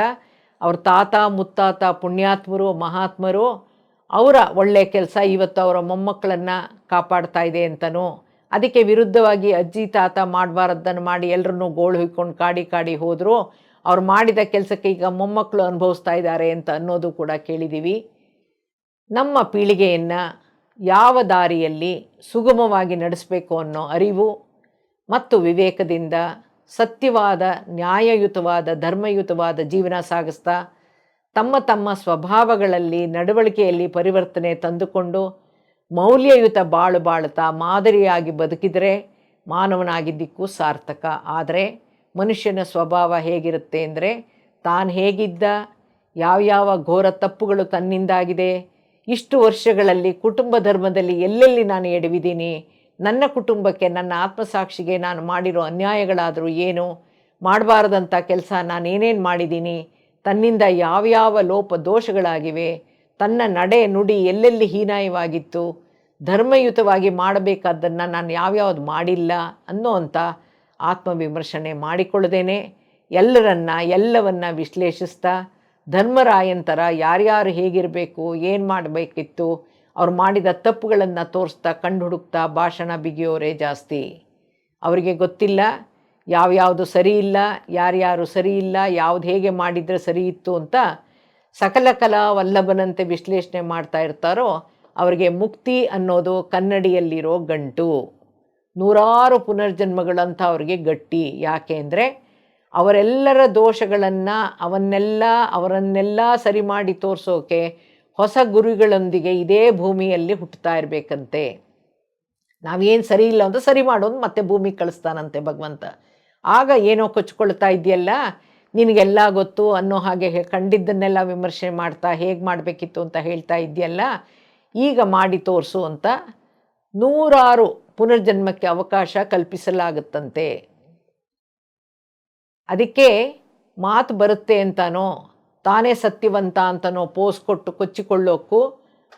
ಅವ್ರ ತಾತ ಮುತ್ತಾತ ಪುಣ್ಯಾತ್ಮರು ಮಹಾತ್ಮರು ಅವರ ಒಳ್ಳೆಯ ಕೆಲಸ ಇವತ್ತು ಅವರ ಮೊಮ್ಮಕ್ಕಳನ್ನು ಕಾಪಾಡ್ತಾ ಇದೆ ಅಂತನೋ, ಅದಕ್ಕೆ ವಿರುದ್ಧವಾಗಿ ಅಜ್ಜಿ ತಾತ ಮಾಡಬಾರದ್ದನ್ನು ಮಾಡಿ ಎಲ್ಲರನ್ನೂ ಗೋಳು ಹೊಯ್ಕೊಂಡು ಕಾಡಿ ಹೋದರೂ ಅವ್ರು ಮಾಡಿದ ಕೆಲಸಕ್ಕೆ ಈಗ ಮೊಮ್ಮಕ್ಕಳು ಅನುಭವಿಸ್ತಾ ಇದ್ದಾರೆ ಅಂತ ಅನ್ನೋದು ಕೂಡ ಕೇಳಿದ್ದೀವಿ. ನಮ್ಮ ಪೀಳಿಗೆಯನ್ನು ಯಾವ ದಾರಿಯಲ್ಲಿ ಸುಗಮವಾಗಿ ನಡೆಸಬೇಕು ಅನ್ನೋ ಅರಿವು ಮತ್ತು ವಿವೇಕದಿಂದ ಸತ್ಯವಾದ, ನ್ಯಾಯಯುತವಾದ, ಧರ್ಮಯುತವಾದ ಜೀವನ ಸಾಗಿಸ್ತಾ ತಮ್ಮ ತಮ್ಮ ಸ್ವಭಾವಗಳಲ್ಲಿ ನಡವಳಿಕೆಯಲ್ಲಿ ಪರಿವರ್ತನೆ ತಂದುಕೊಂಡು ಮೌಲ್ಯಯುತ ಬಾಳು ಬಾಳುತ್ತಾ ಮಾದರಿಯಾಗಿ ಬದುಕಿದರೆ ಮಾನವನಾಗಿದ್ದಕ್ಕೂ ಸಾರ್ಥಕ. ಆದರೆ ಮನುಷ್ಯನ ಸ್ವಭಾವ ಹೇಗಿರುತ್ತೆ ಅಂದರೆ, ತಾನು ಹೇಗಿದ್ದ, ಯಾವ್ಯಾವ ಘೋರ ತಪ್ಪುಗಳು ತನ್ನಿಂದಾಗಿದೆ, ಇಷ್ಟು ವರ್ಷಗಳಲ್ಲಿ ಕುಟುಂಬ ಧರ್ಮದಲ್ಲಿ ಎಲ್ಲೆಲ್ಲಿ ನಾನು ಎಡವಿದ್ದೀನಿ, ನನ್ನ ಕುಟುಂಬಕ್ಕೆ ನನ್ನ ಆತ್ಮಸಾಕ್ಷಿಗೆ ನಾನು ಮಾಡಿರೋ ಅನ್ಯಾಯಗಳಾದರೂ ಏನು, ಮಾಡಬಾರ್ದಂಥ ಕೆಲಸ ನಾನೇನೇನು ಮಾಡಿದ್ದೀನಿ, ತನ್ನಿಂದ ಯಾವ್ಯಾವ ಲೋಪ ದೋಷಗಳಾಗಿವೆ, ತನ್ನ ನಡೆ ನುಡಿ ಎಲ್ಲೆಲ್ಲಿ ಹೀನಾಯವಾಗಿತ್ತು, ಧರ್ಮಯುತವಾಗಿ ಮಾಡಬೇಕಾದ್ದನ್ನು ನಾನು ಯಾವ್ಯಾವ್ದು ಮಾಡಿಲ್ಲ ಅನ್ನೋವಂಥ ಆತ್ಮವಿಮರ್ಶನೆ ಮಾಡಿಕೊಳ್ಳದೇನೆ ಎಲ್ಲವನ್ನ ವಿಶ್ಲೇಷಿಸ್ತಾ ಧರ್ಮರಾಯಂತರ ಯಾರ್ಯಾರು ಹೇಗಿರಬೇಕು, ಏನು ಮಾಡಬೇಕಿತ್ತು, ಅವ್ರು ಮಾಡಿದ ತಪ್ಪುಗಳನ್ನು ತೋರಿಸ್ತಾ ಕಂಡು ಹುಡುಕ್ತಾ ಭಾಷಣ ಬಿಗಿಯೋರೇ ಜಾಸ್ತಿ. ಅವರಿಗೆ ಗೊತ್ತಿಲ್ಲ ಯಾವ್ಯಾವುದು ಸರಿ ಇಲ್ಲ, ಯಾರ್ಯಾರು ಸರಿ ಇಲ್ಲ, ಯಾವ್ದು ಹೇಗೆ ಮಾಡಿದರೆ ಸರಿ ಇತ್ತು ಅಂತ ಸಕಲ ಕಲಾ ವಲ್ಲಭನಂತೆ ವಿಶ್ಲೇಷಣೆ ಮಾಡ್ತಾ ಇರ್ತಾರೋ ಅವರಿಗೆ ಮುಕ್ತಿ ಅನ್ನೋದು ಕನ್ನಡಿಯಲ್ಲಿರೋ ಗಂಟು. ನೂರಾರು ಪುನರ್ಜನ್ಮಗಳಂತ ಅವರಿಗೆ ಗಟ್ಟಿ. ಯಾಕೆ ಅಂದರೆ ಅವರೆಲ್ಲರ ದೋಷಗಳನ್ನು ಅವರನ್ನೆಲ್ಲ ಸರಿ ಮಾಡಿ ತೋರಿಸೋಕೆ ಹೊಸ ಗುರುಗಳೊಂದಿಗೆ ಇದೇ ಭೂಮಿಯಲ್ಲಿ ಹುಟ್ಟುತ್ತಾ ಇರಬೇಕಂತೆ. ನಾವೇನು ಸರಿ ಇಲ್ಲ ಅಂತ ಸರಿ ಮಾಡೋದು ಮತ್ತೆ ಭೂಮಿಗೆ ಕಳಿಸ್ತಾನಂತೆ ಭಗವಂತ. ಆಗ ಏನೋ ಕೊಚ್ಕೊಳ್ತಾ ಇದೆಯಲ್ಲ, ನಿನಗೆಲ್ಲ ಗೊತ್ತು ಅನ್ನೋ ಹಾಗೆ ಕಂಡಿದ್ದನ್ನೆಲ್ಲ ವಿಮರ್ಶೆ ಮಾಡ್ತಾ ಹೇಗೆ ಮಾಡಬೇಕಿತ್ತು ಅಂತ ಹೇಳ್ತಾ ಇದೆಯಲ್ಲ, ಈಗ ಮಾಡಿ ತೋರಿಸು ಅಂತ ನೂರಾರು ಪುನರ್ಜನ್ಮಕ್ಕೆ ಅವಕಾಶ ಕಲ್ಪಿಸಲಾಗುತ್ತಂತೆ. ಅದಕ್ಕೆ ಮಾತು ಬರುತ್ತೆ ಅಂತನೋ, ತಾನೇ ಸತ್ಯವಂತ ಅಂತನೋ ಪೋಸ್ ಕೊಟ್ಟು ಕೊಚ್ಚಿಕೊಳ್ಳೋಕ್ಕೂ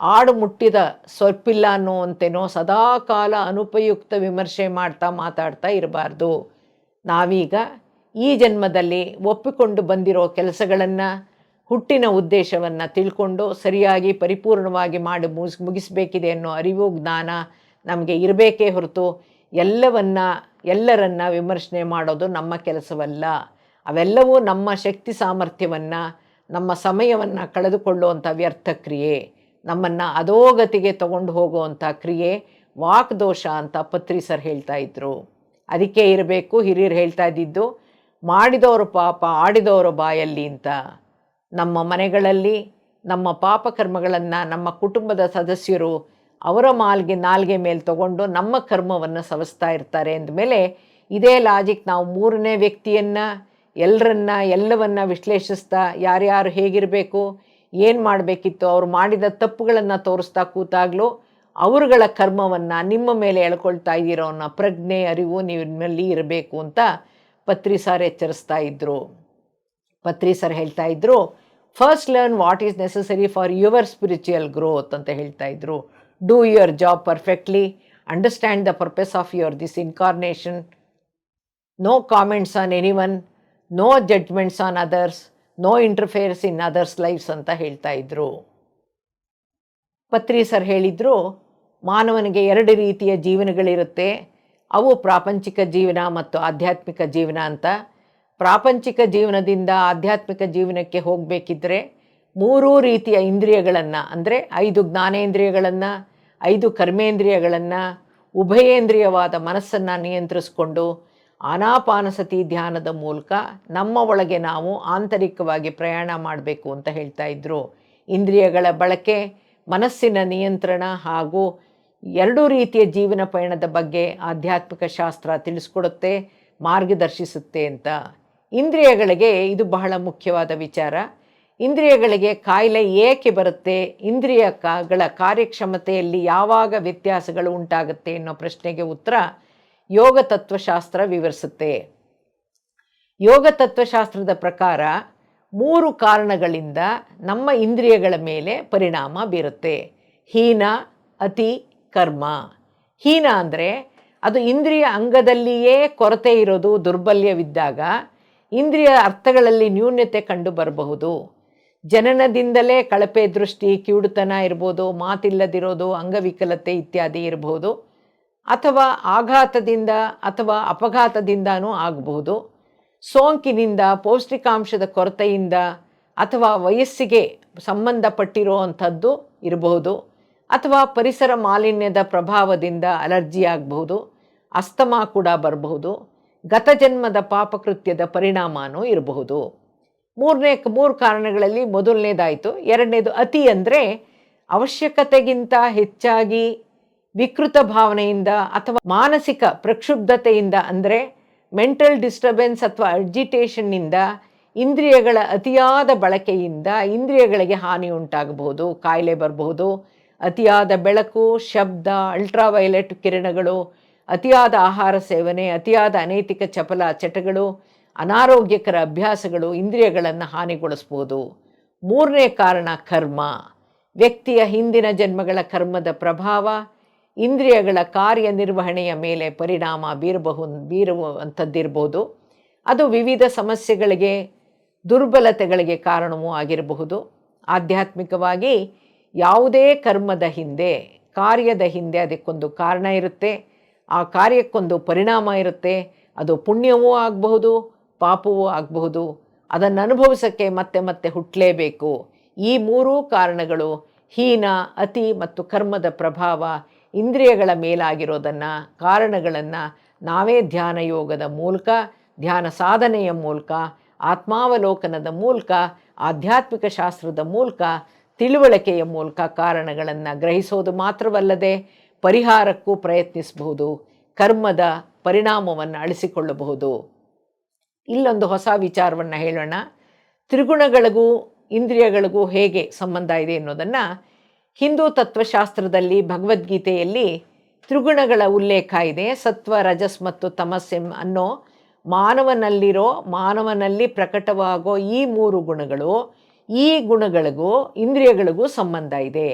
ಆಡು ಮುಟ್ಟಿದ ಸೊಪ್ಪಿಲ್ಲ ಅನ್ನೋವಂತೆನೋ ಸದಾಕಾಲ ಅನುಪಯುಕ್ತ ವಿಮರ್ಶೆ ಮಾತಾಡ್ತಾ ಇರಬಾರ್ದು. ನಾವೀಗ ಈ ಜನ್ಮದಲ್ಲಿ ಒಪ್ಪಿಕೊಂಡು ಬಂದಿರೋ ಕೆಲಸಗಳನ್ನು, ಹುಟ್ಟಿನ ಉದ್ದೇಶವನ್ನು ತಿಳ್ಕೊಂಡು ಸರಿಯಾಗಿ ಪರಿಪೂರ್ಣವಾಗಿ ಮಾಡಿ ಮುಗಿಸಬೇಕಿದೆ ಅನ್ನೋ ಅರಿವು ಜ್ಞಾನ ನಮಗೆ ಇರಬೇಕೇ ಹೊರತು ಎಲ್ಲರನ್ನ ವಿಮರ್ಶನೆ ಮಾಡೋದು ನಮ್ಮ ಕೆಲಸವಲ್ಲ. ಅವೆಲ್ಲವೂ ನಮ್ಮ ಶಕ್ತಿ ಸಾಮರ್ಥ್ಯವನ್ನು ನಮ್ಮ ಸಮಯವನ್ನು ಕಳೆದುಕೊಳ್ಳುವಂಥ ವ್ಯರ್ಥ ಕ್ರಿಯೆ, ನಮ್ಮನ್ನು ಅಧೋಗತಿಗೆ ತಗೊಂಡು ಹೋಗುವಂಥ ಕ್ರಿಯೆ ವಾಕ್ದೋಷ ಅಂತ ಪತ್ರಿ ಸರ್ ಹೇಳ್ತಾ ಇದ್ರು. ಅದಕ್ಕೆ ಇರಬೇಕು ಹಿರಿಯರು ಹೇಳ್ತಾ ಇದ್ದಿದ್ದು, ಮಾಡಿದವರು ಪಾಪ ಆಡಿದವರ ಬಾಯಲ್ಲಿ ಅಂತ. ನಮ್ಮ ಮನೆಗಳಲ್ಲಿ ನಮ್ಮ ಪಾಪಕರ್ಮಗಳನ್ನು ನಮ್ಮ ಕುಟುಂಬದ ಸದಸ್ಯರು ಅವರ ನಾಲ್ಗೆ ಮೇಲೆ ತಗೊಂಡು ನಮ್ಮ ಕರ್ಮವನ್ನು ಸವಿಸ್ತಾ ಇರ್ತಾರೆ ಅಂದಮೇಲೆ ಇದೇ ಲಾಜಿಕ್ ನಾವು ಮೂರನೇ ವ್ಯಕ್ತಿಯನ್ನು ಎಲ್ಲವನ್ನ ವಿಶ್ಲೇಷಿಸ್ತಾ ಯಾರ್ಯಾರು ಹೇಗಿರಬೇಕು, ಏನು ಮಾಡಬೇಕಿತ್ತು, ಅವ್ರು ಮಾಡಿದ ತಪ್ಪುಗಳನ್ನು ತೋರಿಸ್ತಾ ಕೂತಾಗಲೂ ಅವರುಗಳ ಕರ್ಮವನ್ನು ನಿಮ್ಮ ಮೇಲೆ ಎಳ್ಕೊಳ್ತಾ ಇದ್ದೀರೋ ಅನ್ನೋ ಪ್ರಜ್ಞೆ ಅರಿವು ನಿಮ್ಮಲ್ಲಿ ಇರಬೇಕು ಅಂತ ಪತ್ರಿ ಸರ್ ಎಚ್ಚರಿಸ್ತಾ ಇದ್ದರು. ಪತ್ರಿ ಸರ್ ಹೇಳ್ತಾ ಇದ್ದರು, first learn what is necessary for your spiritual growth ಅಂತ ಹೇಳ್ತಾ ಇದ್ರು. Do your job perfectly, understand the purpose of this incarnation, no comments on anyone, no judgments on others, no interferes in others lifes ಅಂತ ಹೇಳ್ತಾ ಇದ್ರು. ಪತ್ರಿ sir ಹೇಳಿದ್ರು, ಮಾನವನಿಗೆ 2 ರೀತಿಯ ಜೀವನಗಳಿರುತ್ತೆ, ಅವು ಪ್ರಾಪಂಚಿಕ ಜೀವನ ಮತ್ತು ಆಧ್ಯಾತ್ಮಿಕ ಜೀವನ ಅಂತ. ಪ್ರಾಪಂಚಿಕ ಜೀವನದಿಂದ ಆಧ್ಯಾತ್ಮಿಕ ಜೀವನಕ್ಕೆ ಹೋಗಬೇಕಿದ್ರೆ 3 ರೀತಿಯ ಇಂದ್ರಿಯಗಳನ್ನು ಅಂದರೆ 5 ಜ್ಞಾನೇಂದ್ರಿಯಗಳನ್ನು, 5 ಕರ್ಮೇಂದ್ರಿಯಗಳನ್ನು, ಉಭಯೇಂದ್ರಿಯವಾದ ಮನಸ್ಸನ್ನು ನಿಯಂತ್ರಿಸಿಕೊಂಡು ಆನಾಪಾನಸತಿ ಧ್ಯಾನದ ಮೂಲಕ ನಮ್ಮ ಒಳಗೆ ನಾವು ಆಂತರಿಕವಾಗಿ ಪ್ರಯಾಣ ಮಾಡಬೇಕು ಅಂತ ಹೇಳ್ತಾ ಇದ್ರು. ಇಂದ್ರಿಯಗಳ ಬಳಕೆ, ಮನಸ್ಸಿನ ನಿಯಂತ್ರಣ ಹಾಗೂ 2 ರೀತಿಯ ಜೀವನ ಪಯಣದ ಬಗ್ಗೆ ಆಧ್ಯಾತ್ಮಿಕ ಶಾಸ್ತ್ರ ತಿಳಿಸ್ಕೊಡುತ್ತೆ, ಮಾರ್ಗದರ್ಶಿಸುತ್ತೆ ಅಂತ. ಇಂದ್ರಿಯಗಳಿಗೆ ಇದು ಬಹಳ ಮುಖ್ಯವಾದ ವಿಚಾರ. ಇಂದ್ರಿಯಗಳಿಗೆ ಕಾಯಿಲೆ ಏಕೆ ಬರುತ್ತೆ, ಇಂದ್ರಿಯಗಳ ಕಾರ್ಯಕ್ಷಮತೆಯಲ್ಲಿ ಯಾವಾಗ ವ್ಯತ್ಯಾಸಗಳು ಉಂಟಾಗುತ್ತೆ ಅನ್ನೋ ಪ್ರಶ್ನೆಗೆ ಉತ್ತರ ಯೋಗ ತತ್ವಶಾಸ್ತ್ರ ವಿವರಿಸುತ್ತೆ. ಯೋಗ ತತ್ವಶಾಸ್ತ್ರದ ಪ್ರಕಾರ 3 ಕಾರಣಗಳಿಂದ ನಮ್ಮ ಇಂದ್ರಿಯಗಳ ಮೇಲೆ ಪರಿಣಾಮ ಬೀರುತ್ತೆ. ಹೀನ, ಅತಿ, ಕರ್ಮ. ಹೀನ ಅಂದರೆ ಅದು ಇಂದ್ರಿಯ ಅಂಗದಲ್ಲಿಯೇ ಕೊರತೆ ಇರೋದು, ದುರ್ಬಲ್ಯವಿದ್ದಾಗ ಇಂದ್ರಿಯ ಅರ್ಥಗಳಲ್ಲಿ ನ್ಯೂನ್ಯತೆ ಕಂಡು ಬರಬಹುದು. ಜನನದಿಂದಲೇ ಕಳಪೆ ದೃಷ್ಟಿ, ಕಿವುಡುತನ ಇರ್ಬೋದು, ಮಾತಿಲ್ಲದಿರೋದು, ಅಂಗವಿಕಲತೆ ಇತ್ಯಾದಿ ಇರಬಹುದು. ಅಥವಾ ಆಘಾತದಿಂದ ಅಥವಾ ಅಪಘಾತದಿಂದನೂ ಆಗಬಹುದು. ಸೋಂಕಿನಿಂದ, ಪೌಷ್ಟಿಕಾಂಶದ ಕೊರತೆಯಿಂದ ಅಥವಾ ವಯಸ್ಸಿಗೆ ಸಂಬಂಧಪಟ್ಟಿರುವಂಥದ್ದು ಇರಬಹುದು. ಅಥವಾ ಪರಿಸರ ಮಾಲಿನ್ಯದ ಪ್ರಭಾವದಿಂದ ಅಲರ್ಜಿ ಆಗಬಹುದು, ಅಸ್ತಮಾ ಕೂಡ ಬರಬಹುದು, ಗತಜನ್ಮದ ಪಾಪಕೃತ್ಯದ ಪರಿಣಾಮನೂ ಇರಬಹುದು. 3 ಕಾರಣಗಳಲ್ಲಿ ಮೊದಲನೇದಾಯಿತು. 2ನೇದು ಅತಿ ಅಂದರೆ ಅವಶ್ಯಕತೆಗಿಂತ ಹೆಚ್ಚಾಗಿ ವಿಕೃತ ಭಾವನೆಯಿಂದ ಅಥವಾ ಮಾನಸಿಕ ಪ್ರಕ್ಷುಬ್ಧತೆಯಿಂದ ಅಂದರೆ ಮೆಂಟಲ್ ಡಿಸ್ಟರ್ಬೆನ್ಸ್ ಅಥವಾ ಅಜಿಟೇಷನ್ನಿಂದ, ಇಂದ್ರಿಯಗಳ ಅತಿಯಾದ ಬಳಕೆಯಿಂದ ಇಂದ್ರಿಯಗಳಿಗೆ ಹಾನಿ ಉಂಟಾಗಬಹುದು, ಕಾಯಿಲೆ ಬರಬಹುದು. ಅತಿಯಾದ ಬೆಳಕು, ಶಬ್ದ, ಅಲ್ಟ್ರಾವೈಲೆಟ್ ಕಿರಣಗಳು, ಅತಿಯಾದ ಆಹಾರ ಸೇವನೆ, ಅತಿಯಾದ ಅನೈತಿಕ ಚಟಗಳು, ಅನಾರೋಗ್ಯಕರ ಅಭ್ಯಾಸಗಳು ಇಂದ್ರಿಯಗಳನ್ನು ಹಾನಿಗೊಳಿಸ್ಬೋದು. 3ನೇ ಕಾರಣ ಕರ್ಮ. ವ್ಯಕ್ತಿಯ ಹಿಂದಿನ ಜನ್ಮಗಳ ಕರ್ಮದ ಪ್ರಭಾವ ಇಂದ್ರಿಯಗಳ ಕಾರ್ಯನಿರ್ವಹಣೆಯ ಮೇಲೆ ಪರಿಣಾಮ ಬೀರುವಂಥದ್ದಿರ್ಬೋದು. ಅದು ವಿವಿಧ ಸಮಸ್ಯೆಗಳಿಗೆ, ದುರ್ಬಲತೆಗಳಿಗೆ ಕಾರಣವೂ ಆಗಿರಬಹುದು. ಆಧ್ಯಾತ್ಮಿಕವಾಗಿ ಯಾವುದೇ ಕರ್ಮದ ಹಿಂದೆ, ಕಾರ್ಯದ ಹಿಂದೆ ಅದಕ್ಕೊಂದು ಕಾರಣ ಇರುತ್ತೆ, ಆ ಕಾರ್ಯಕ್ಕೊಂದು ಪರಿಣಾಮ ಇರುತ್ತೆ. ಅದು ಪುಣ್ಯವೂ ಆಗಬಹುದು, ಪಾಪವೂ ಆಗಬಹುದು. ಅದನ್ನು ಅನುಭವಿಸೋಕ್ಕೆ ಮತ್ತೆ ಮತ್ತೆ ಹುಟ್ಟಲೇಬೇಕು. ಈ 3 ಕಾರಣಗಳು, ಹೀನ, ಅತಿ ಮತ್ತು ಕರ್ಮದ ಪ್ರಭಾವ ಇಂದ್ರಿಯಗಳ ಮೇಲಾಗಿರೋದನ್ನು, ಕಾರಣಗಳನ್ನು ನಾವೇ ಧ್ಯಾನ ಯೋಗದ ಮೂಲಕ, ಧ್ಯಾನ ಸಾಧನೆಯ ಮೂಲಕ, ಆತ್ಮಾವಲೋಕನದ ಮೂಲಕ, ಆಧ್ಯಾತ್ಮಿಕ ಶಾಸ್ತ್ರದ ಮೂಲಕ, ತಿಳುವಳಿಕೆಯ ಮೂಲಕ ಕಾರಣಗಳನ್ನು ಗ್ರಹಿಸೋದು ಮಾತ್ರವಲ್ಲದೆ ಪರಿಹಾರಕ್ಕೂ ಪ್ರಯತ್ನಿಸಬಹುದು, ಕರ್ಮದ ಪರಿಣಾಮವನ್ನು ಅಳಿಸಿಕೊಳ್ಳಬಹುದು. ಇಲ್ಲೊಂದು ಹೊಸ ವಿಚಾರವನ್ನು ಹೇಳೋಣ. ತ್ರಿಗುಣಗಳಿಗೂ ಇಂದ್ರಿಯಗಳಿಗೂ ಹೇಗೆ ಸಂಬಂಧ ಇದೆ ಅನ್ನೋದನ್ನು ಹಿಂದೂ ತತ್ವಶಾಸ್ತ್ರದಲ್ಲಿ ಭಗವದ್ಗೀತೆಯಲ್ಲಿ ತ್ರಿಗುಣಗಳ ಉಲ್ಲೇಖ ಇದೆ. ಸತ್ವ, ರಜಸ್ ಮತ್ತು ತಮಸ್ ಅನ್ನೋ ಮಾನವನಲ್ಲಿ ಪ್ರಕಟವಾಗೋ ಈ 3 ಗುಣಗಳು, ಈ ಗುಣಗಳಿಗೂ ಇಂದ್ರಿಯಗಳಿಗೂ ಸಂಬಂಧ ಇದೆ.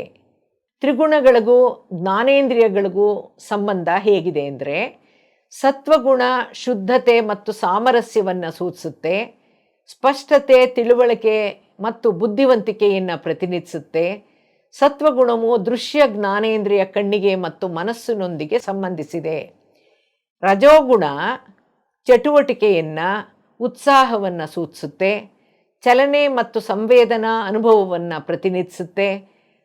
ತ್ರಿಗುಣಗಳಿಗೂ ಜ್ಞಾನೇಂದ್ರಿಯಗಳಿಗೂ ಸಂಬಂಧ ಹೇಗಿದೆ ಅಂದರೆ, ಸತ್ವಗುಣ ಶುದ್ಧತೆ ಮತ್ತು ಸಾಮರಸ್ಯವನ್ನು ಸೂಚಿಸುತ್ತೆ, ಸ್ಪಷ್ಟತೆ, ತಿಳುವಳಿಕೆ ಮತ್ತು ಬುದ್ಧಿವಂತಿಕೆಯನ್ನು ಪ್ರತಿನಿಧಿಸುತ್ತೆ. ಸತ್ವಗುಣವು ದೃಶ್ಯ ಜ್ಞಾನೇಂದ್ರಿಯ ಕಣ್ಣಿಗೆ ಮತ್ತು ಮನಸ್ಸಿನೊಂದಿಗೆ ಸಂಬಂಧಿಸಿದೆ. ರಜೋಗುಣ ಚಟುವಟಿಕೆಯನ್ನು, ಉತ್ಸಾಹವನ್ನು ಸೂಚಿಸುತ್ತೆ. ಚಲನೆ ಮತ್ತು ಸಂವೇದನಾ ಅನುಭವವನ್ನು ಪ್ರತಿನಿಧಿಸುತ್ತೆ.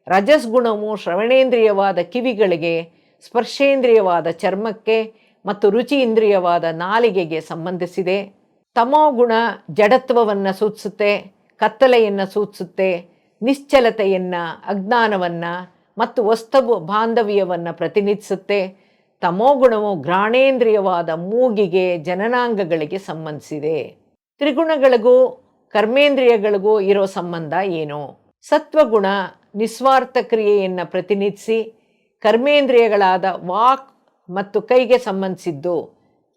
ರಜಸ್ ಗುಣವು ಶ್ರವಣೇಂದ್ರಿಯವಾದ ಕಿವಿಗಳಿಗೆ, ಸ್ಪರ್ಶೇಂದ್ರಿಯವಾದ ಚರ್ಮಕ್ಕೆ ಮತ್ತು ರುಚಿ ಇಂದ್ರಿಯವಾದ ನಾಲಿಗೆಗೆ ಸಂಬಂಧಿಸಿದೆ. ತಮೋಗುಣ ಜಡತ್ವವನ್ನು ಸೂಚಿಸುತ್ತೆ, ಕತ್ತಲೆಯನ್ನು ಸೂಚಿಸುತ್ತೆ, ನಿಶ್ಚಲತೆಯನ್ನು, ಅಜ್ಞಾನವನ್ನು ಮತ್ತು ವಸ್ತು ಬಾಂಧವ್ಯವನ್ನು ಪ್ರತಿನಿಧಿಸುತ್ತೆ. ತಮೋಗುಣವು ಘ್ರಾಣೇಂದ್ರಿಯವಾದ ಮೂಗಿಗೆ, ಜನನಾಂಗಗಳಿಗೆ ಸಂಬಂಧಿಸಿದೆ. ತ್ರಿಗುಣಗಳಿಗೂ ಕರ್ಮೇಂದ್ರಿಯಗಳಿಗೂ ಇರೋ ಸಂಬಂಧ ಏನು? ಸತ್ವಗುಣ ನಿಸ್ವಾರ್ಥ ಕ್ರಿಯೆಯನ್ನು ಪ್ರತಿನಿಧಿಸಿ ಕರ್ಮೇಂದ್ರಿಯಗಳಾದ ವಾಕ್ ಮತ್ತು ಕೈಗೆ ಸಂಬಂಧಿಸಿದ್ದು.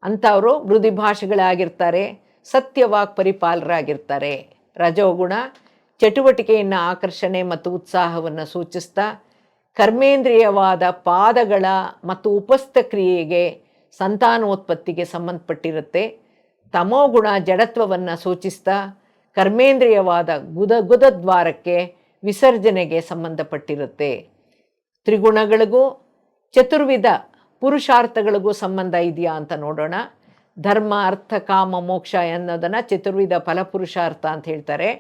ಅಂಥವರು ಮೃದುಭಾಷೆಗಳಾಗಿರ್ತಾರೆ, ಸತ್ಯವಾಕ್ ಪರಿಪಾಲರಾಗಿರ್ತಾರೆ. ರಜೋಗುಣ ಚಟುವಟಿಕೆಯನ್ನು, ಆಕರ್ಷಣೆ ಮತ್ತು ಉತ್ಸಾಹವನ್ನು ಸೂಚಿಸ್ತಾ ಕರ್ಮೇಂದ್ರಿಯವಾದ ಪಾದಗಳ ಮತ್ತು ಉಪಸ್ಥ ಕ್ರಿಯೆಗೆ, ಸಂತಾನೋತ್ಪತ್ತಿಗೆ ಸಂಬಂಧಪಟ್ಟಿರುತ್ತೆ. ತಮೋಗುಣ ಜಡತ್ವವನ್ನು ಸೂಚಿಸ್ತಾ ಕರ್ಮೇಂದ್ರಿಯವಾದ ಗುದದ್ವಾರಕ್ಕೆ, ವಿಸರ್ಜನೆಗೆ ಸಂಬಂಧಪಟ್ಟಿರುತ್ತೆ. ತ್ರಿಗುಣಗಳಿಗೂ ಚತುರ್ವಿಧ ಪುರುಷಾರ್ಥಗಳಿಗೂ ಸಂಬಂಧ ಇದೆಯಾ ಅಂತ ನೋಡೋಣ. ಧರ್ಮ, ಅರ್ಥ, ಕಾಮ, ಮೋಕ್ಷ ಅನ್ನೋದನ್ನು ಚತುರ್ವಿಧ ಫಲಪುರುಷಾರ್ಥ ಅಂತ ಹೇಳ್ತಾರೆ.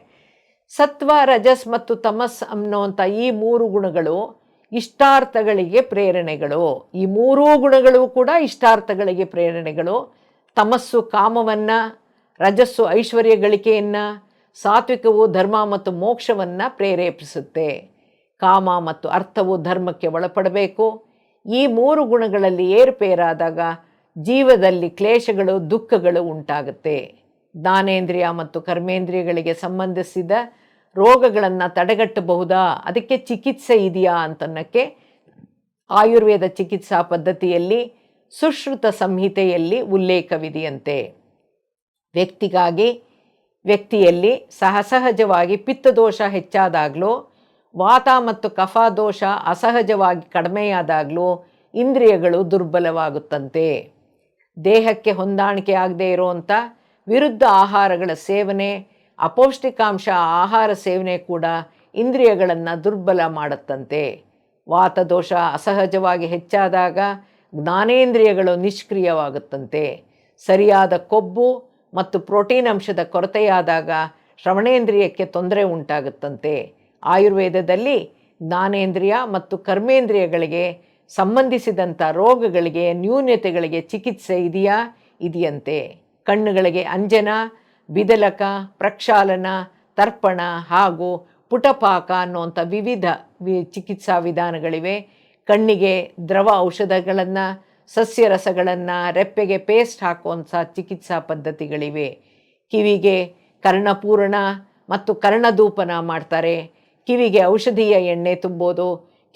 ಸತ್ವ, ರಜಸ್ ಮತ್ತು ತಮಸ್ ಅನ್ನುವಂಥ ಈ ಮೂರು ಗುಣಗಳು ಇಷ್ಟಾರ್ಥಗಳಿಗೆ ಪ್ರೇರಣೆಗಳು. ಈ ಮೂರೂ ಗುಣಗಳು ಕೂಡ ಇಷ್ಟಾರ್ಥಗಳಿಗೆ ಪ್ರೇರಣೆಗಳು. ತಮಸ್ಸು ಕಾಮವನ್ನು, ರಜಸ್ಸು ಐಶ್ವರ್ಯ ಗಳಿಕೆಯನ್ನು, ಸಾತ್ವಿಕವು ಧರ್ಮ ಮತ್ತು ಮೋಕ್ಷವನ್ನು ಪ್ರೇರೇಪಿಸುತ್ತೆ. ಕಾಮ ಮತ್ತು ಅರ್ಥವು ಧರ್ಮಕ್ಕೆ ಒಳಪಡಬೇಕು. ಈ ಮೂರು ಗುಣಗಳಲ್ಲಿ ಏರುಪೇರಾದಾಗ ಜೀವದಲ್ಲಿ ಕ್ಲೇಶಗಳು, ದುಃಖಗಳು ಉಂಟಾಗುತ್ತೆ. ಜ್ಞಾನೇಂದ್ರಿಯ ಮತ್ತು ಕರ್ಮೇಂದ್ರಿಯಗಳಿಗೆ ಸಂಬಂಧಿಸಿದ ರೋಗಗಳನ್ನು ತಡೆಗಟ್ಟಬಹುದಾ, ಅದಕ್ಕೆ ಚಿಕಿತ್ಸೆ ಇದೆಯಾ ಅಂತನ್ನಕ್ಕೆ ಆಯುರ್ವೇದ ಚಿಕಿತ್ಸಾ ಪದ್ಧತಿಯಲ್ಲಿ ಸುಶ್ರುತ ಸಂಹಿತೆಯಲ್ಲಿ ಉಲ್ಲೇಖವಿದೆಯಂತೆ. ವ್ಯಕ್ತಿಯಲ್ಲಿ ಸಹಜವಾಗಿ ಪಿತ್ತದೋಷ ಹೆಚ್ಚಾದಾಗಲೂ, ವಾತ ಮತ್ತು ಕಫ ದೋಷ ಅಸಹಜವಾಗಿ ಕಡಿಮೆಯಾದಾಗಲೂ ಇಂದ್ರಿಯಗಳು ದುರ್ಬಲವಾಗುತ್ತಂತೆ. ದೇಹಕ್ಕೆ ಹೊಂದಾಣಿಕೆ ಆಗದೇ ಇರುವಂಥ ವಿರುದ್ಧ ಆಹಾರಗಳ ಸೇವನೆ, ಅಪೌಷ್ಟಿಕಾಂಶ ಆಹಾರ ಸೇವನೆ ಕೂಡ ಇಂದ್ರಿಯಗಳನ್ನು ದುರ್ಬಲ ಮಾಡುತ್ತಂತೆ. ವಾತದೋಷ ಅಸಹಜವಾಗಿ ಹೆಚ್ಚಾದಾಗ ಜ್ಞಾನೇಂದ್ರಿಯಗಳು ನಿಷ್ಕ್ರಿಯವಾಗುತ್ತಂತೆ. ಸರಿಯಾದ ಕೊಬ್ಬು ಮತ್ತು ಪ್ರೋಟೀನ್ ಅಂಶದ ಕೊರತೆಯಾದಾಗ ಶ್ರವಣೇಂದ್ರಿಯಕ್ಕೆ ತೊಂದರೆ ಉಂಟಾಗುತ್ತಂತೆ. ಆಯುರ್ವೇದದಲ್ಲಿ ಜ್ಞಾನೇಂದ್ರಿಯ ಮತ್ತು ಕರ್ಮೇಂದ್ರಿಯಗಳಿಗೆ ಸಂಬಂಧಿಸಿದಂಥ ರೋಗಗಳಿಗೆ, ನ್ಯೂನತೆಗಳಿಗೆ ಚಿಕಿತ್ಸೆ ಇದೆಯಂತೆ. ಕಣ್ಣುಗಳಿಗೆ ಅಂಜನ, ಬಿದಲಕ, ಪ್ರಕ್ಷಾಲನ, ತರ್ಪಣ ಹಾಗೂ ಪುಟಪಾಕ ಅನ್ನುವಂಥ ವಿವಿಧ ಚಿಕಿತ್ಸಾ ವಿಧಾನಗಳಿವೆ. ಕಣ್ಣಿಗೆ ದ್ರವ ಔಷಧಗಳನ್ನು, ಸಸ್ಯರಸಗಳನ್ನು, ರೆಪ್ಪೆಗೆ ಪೇಸ್ಟ್ ಹಾಕುವಂಥ ಚಿಕಿತ್ಸಾ ಪದ್ಧತಿಗಳಿವೆ. ಕಿವಿಗೆ ಕರ್ಣಪೂರಣ ಮತ್ತು ಕರ್ಣಧೂಪನ ಮಾಡ್ತಾರೆ. ಕಿವಿಗೆ ಔಷಧೀಯ ಎಣ್ಣೆ ತುಂಬೋದು,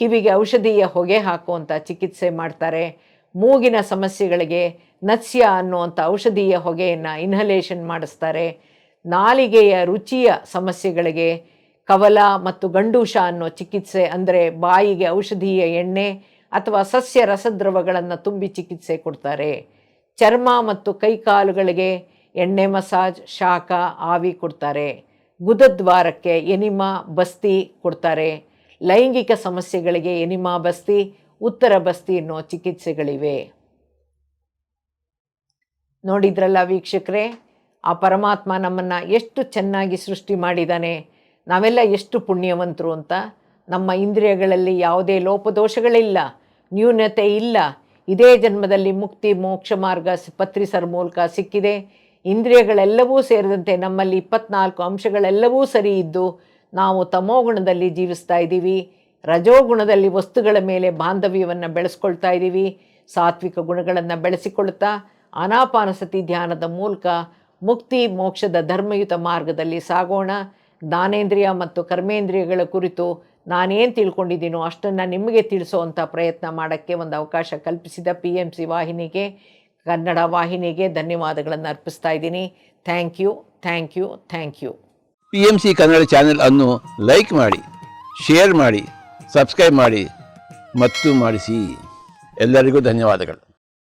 ಕಿವಿಗೆ ಔಷಧೀಯ ಹೊಗೆ ಹಾಕುವಂಥ ಚಿಕಿತ್ಸೆ ಮಾಡ್ತಾರೆ. ಮೂಗಿನ ಸಮಸ್ಯೆಗಳಿಗೆ ನತ್ಸ್ಯ ಅನ್ನುವಂಥ ಔಷಧೀಯ ಹೊಗೆಯನ್ನು ಇನ್ಹಲೇಷನ್ ಮಾಡಿಸ್ತಾರೆ. ನಾಲಿಗೆಯ ರುಚಿಯ ಸಮಸ್ಯೆಗಳಿಗೆ ಕವಲ ಮತ್ತು ಗಂಡೂಷ ಅನ್ನೋ ಚಿಕಿತ್ಸೆ, ಅಂದರೆ ಬಾಯಿಗೆ ಔಷಧೀಯ ಎಣ್ಣೆ ಅಥವಾ ಸಸ್ಯ ರಸದ್ರವಗಳನ್ನು ತುಂಬಿ ಚಿಕಿತ್ಸೆ ಕೊಡ್ತಾರೆ. ಚರ್ಮ ಮತ್ತು ಕೈಕಾಲುಗಳಿಗೆ ಎಣ್ಣೆ ಮಸಾಜ್, ಶಾಖ, ಆವಿ ಕೊಡ್ತಾರೆ. ಗುದದ್ವಾರಕ್ಕೆ ಎನಿಮಾ ಬಸ್ತಿ ಕೊಡ್ತಾರೆ. ಲೈಂಗಿಕ ಸಮಸ್ಯೆಗಳಿಗೆ ಎನಿಮಾ ಬಸ್ತಿ, ಉತ್ತರ ಬಸ್ತಿ ಅನ್ನೋ ಚಿಕಿತ್ಸೆಗಳಿವೆ. ನೋಡಿದ್ರಲ್ಲ ವೀಕ್ಷಕರೇ, ಆ ಪರಮಾತ್ಮ ನಮ್ಮನ್ನು ಎಷ್ಟು ಚೆನ್ನಾಗಿ ಸೃಷ್ಟಿ ಮಾಡಿದ್ದಾನೆ, ನಾವೆಲ್ಲ ಎಷ್ಟು ಪುಣ್ಯವಂತರು ಅಂತ. ನಮ್ಮ ಇಂದ್ರಿಯಗಳಲ್ಲಿ ಯಾವುದೇ ಲೋಪದೋಷಗಳಿಲ್ಲ, ನ್ಯೂನತೆ ಇಲ್ಲ. ಇದೇ ಜನ್ಮದಲ್ಲಿ ಮುಕ್ತಿ ಮೋಕ್ಷ ಮಾರ್ಗ ಪತ್ರಿಸರ ಮೂಲಕ ಸಿಕ್ಕಿದೆ. ಇಂದ್ರಿಯಗಳೆಲ್ಲವೂ ಸೇರಿದಂತೆ ನಮ್ಮಲ್ಲಿ 24 ಅಂಶಗಳೆಲ್ಲವೂ ಸರಿ ಇದ್ದು ನಾವು ತಮೋಗುಣದಲ್ಲಿ ಜೀವಿಸ್ತಾ ಇದ್ದೀವಿ. ರಜೋಗುಣದಲ್ಲಿ ವಸ್ತುಗಳ ಮೇಲೆ ಬಾಂಧವ್ಯವನ್ನು ಬೆಳೆಸ್ಕೊಳ್ತಾ ಇದ್ದೀವಿ. ಸಾತ್ವಿಕ ಗುಣಗಳನ್ನು ಬೆಳೆಸಿಕೊಳ್ತಾ ಆನಾಪಾನಸತಿ ಧ್ಯಾನದ ಮೂಲಕ ಮುಕ್ತಿ ಮೋಕ್ಷದ ಧರ್ಮಯುತ ಮಾರ್ಗದಲ್ಲಿ ಸಾಗೋಣ. ಜ್ಞಾನೇಂದ್ರಿಯ ಮತ್ತು ಕರ್ಮೇಂದ್ರಿಯಗಳ ಕುರಿತು ನಾನೇನು ತಿಳ್ಕೊಂಡಿದ್ದೀನೋ ಅಷ್ಟನ್ನು ನಿಮಗೆ ತಿಳಿಸೋವಂಥ ಪ್ರಯತ್ನ ಮಾಡೋಕ್ಕೆ ಒಂದು ಅವಕಾಶ ಕಲ್ಪಿಸಿದ PMC ವಾಹಿನಿಗೆ, ಕನ್ನಡ ವಾಹಿನಿಗೆ ಧನ್ಯವಾದಗಳನ್ನು ಅರ್ಪಿಸ್ತಾ ಇದ್ದೀನಿ. Thank you. PMC Kannada channel ಅನ್ನು ಲೈಕ್ ಮಾಡಿ, ಶೇರ್ ಮಾಡಿ, ಸಬ್ಸ್ಕ್ರೈಬ್ ಮಾಡಿ ಮತ್ತು ಮಾಡಿಸಿ. ಎಲ್ಲರಿಗೂ ಧನ್ಯವಾದಗಳು.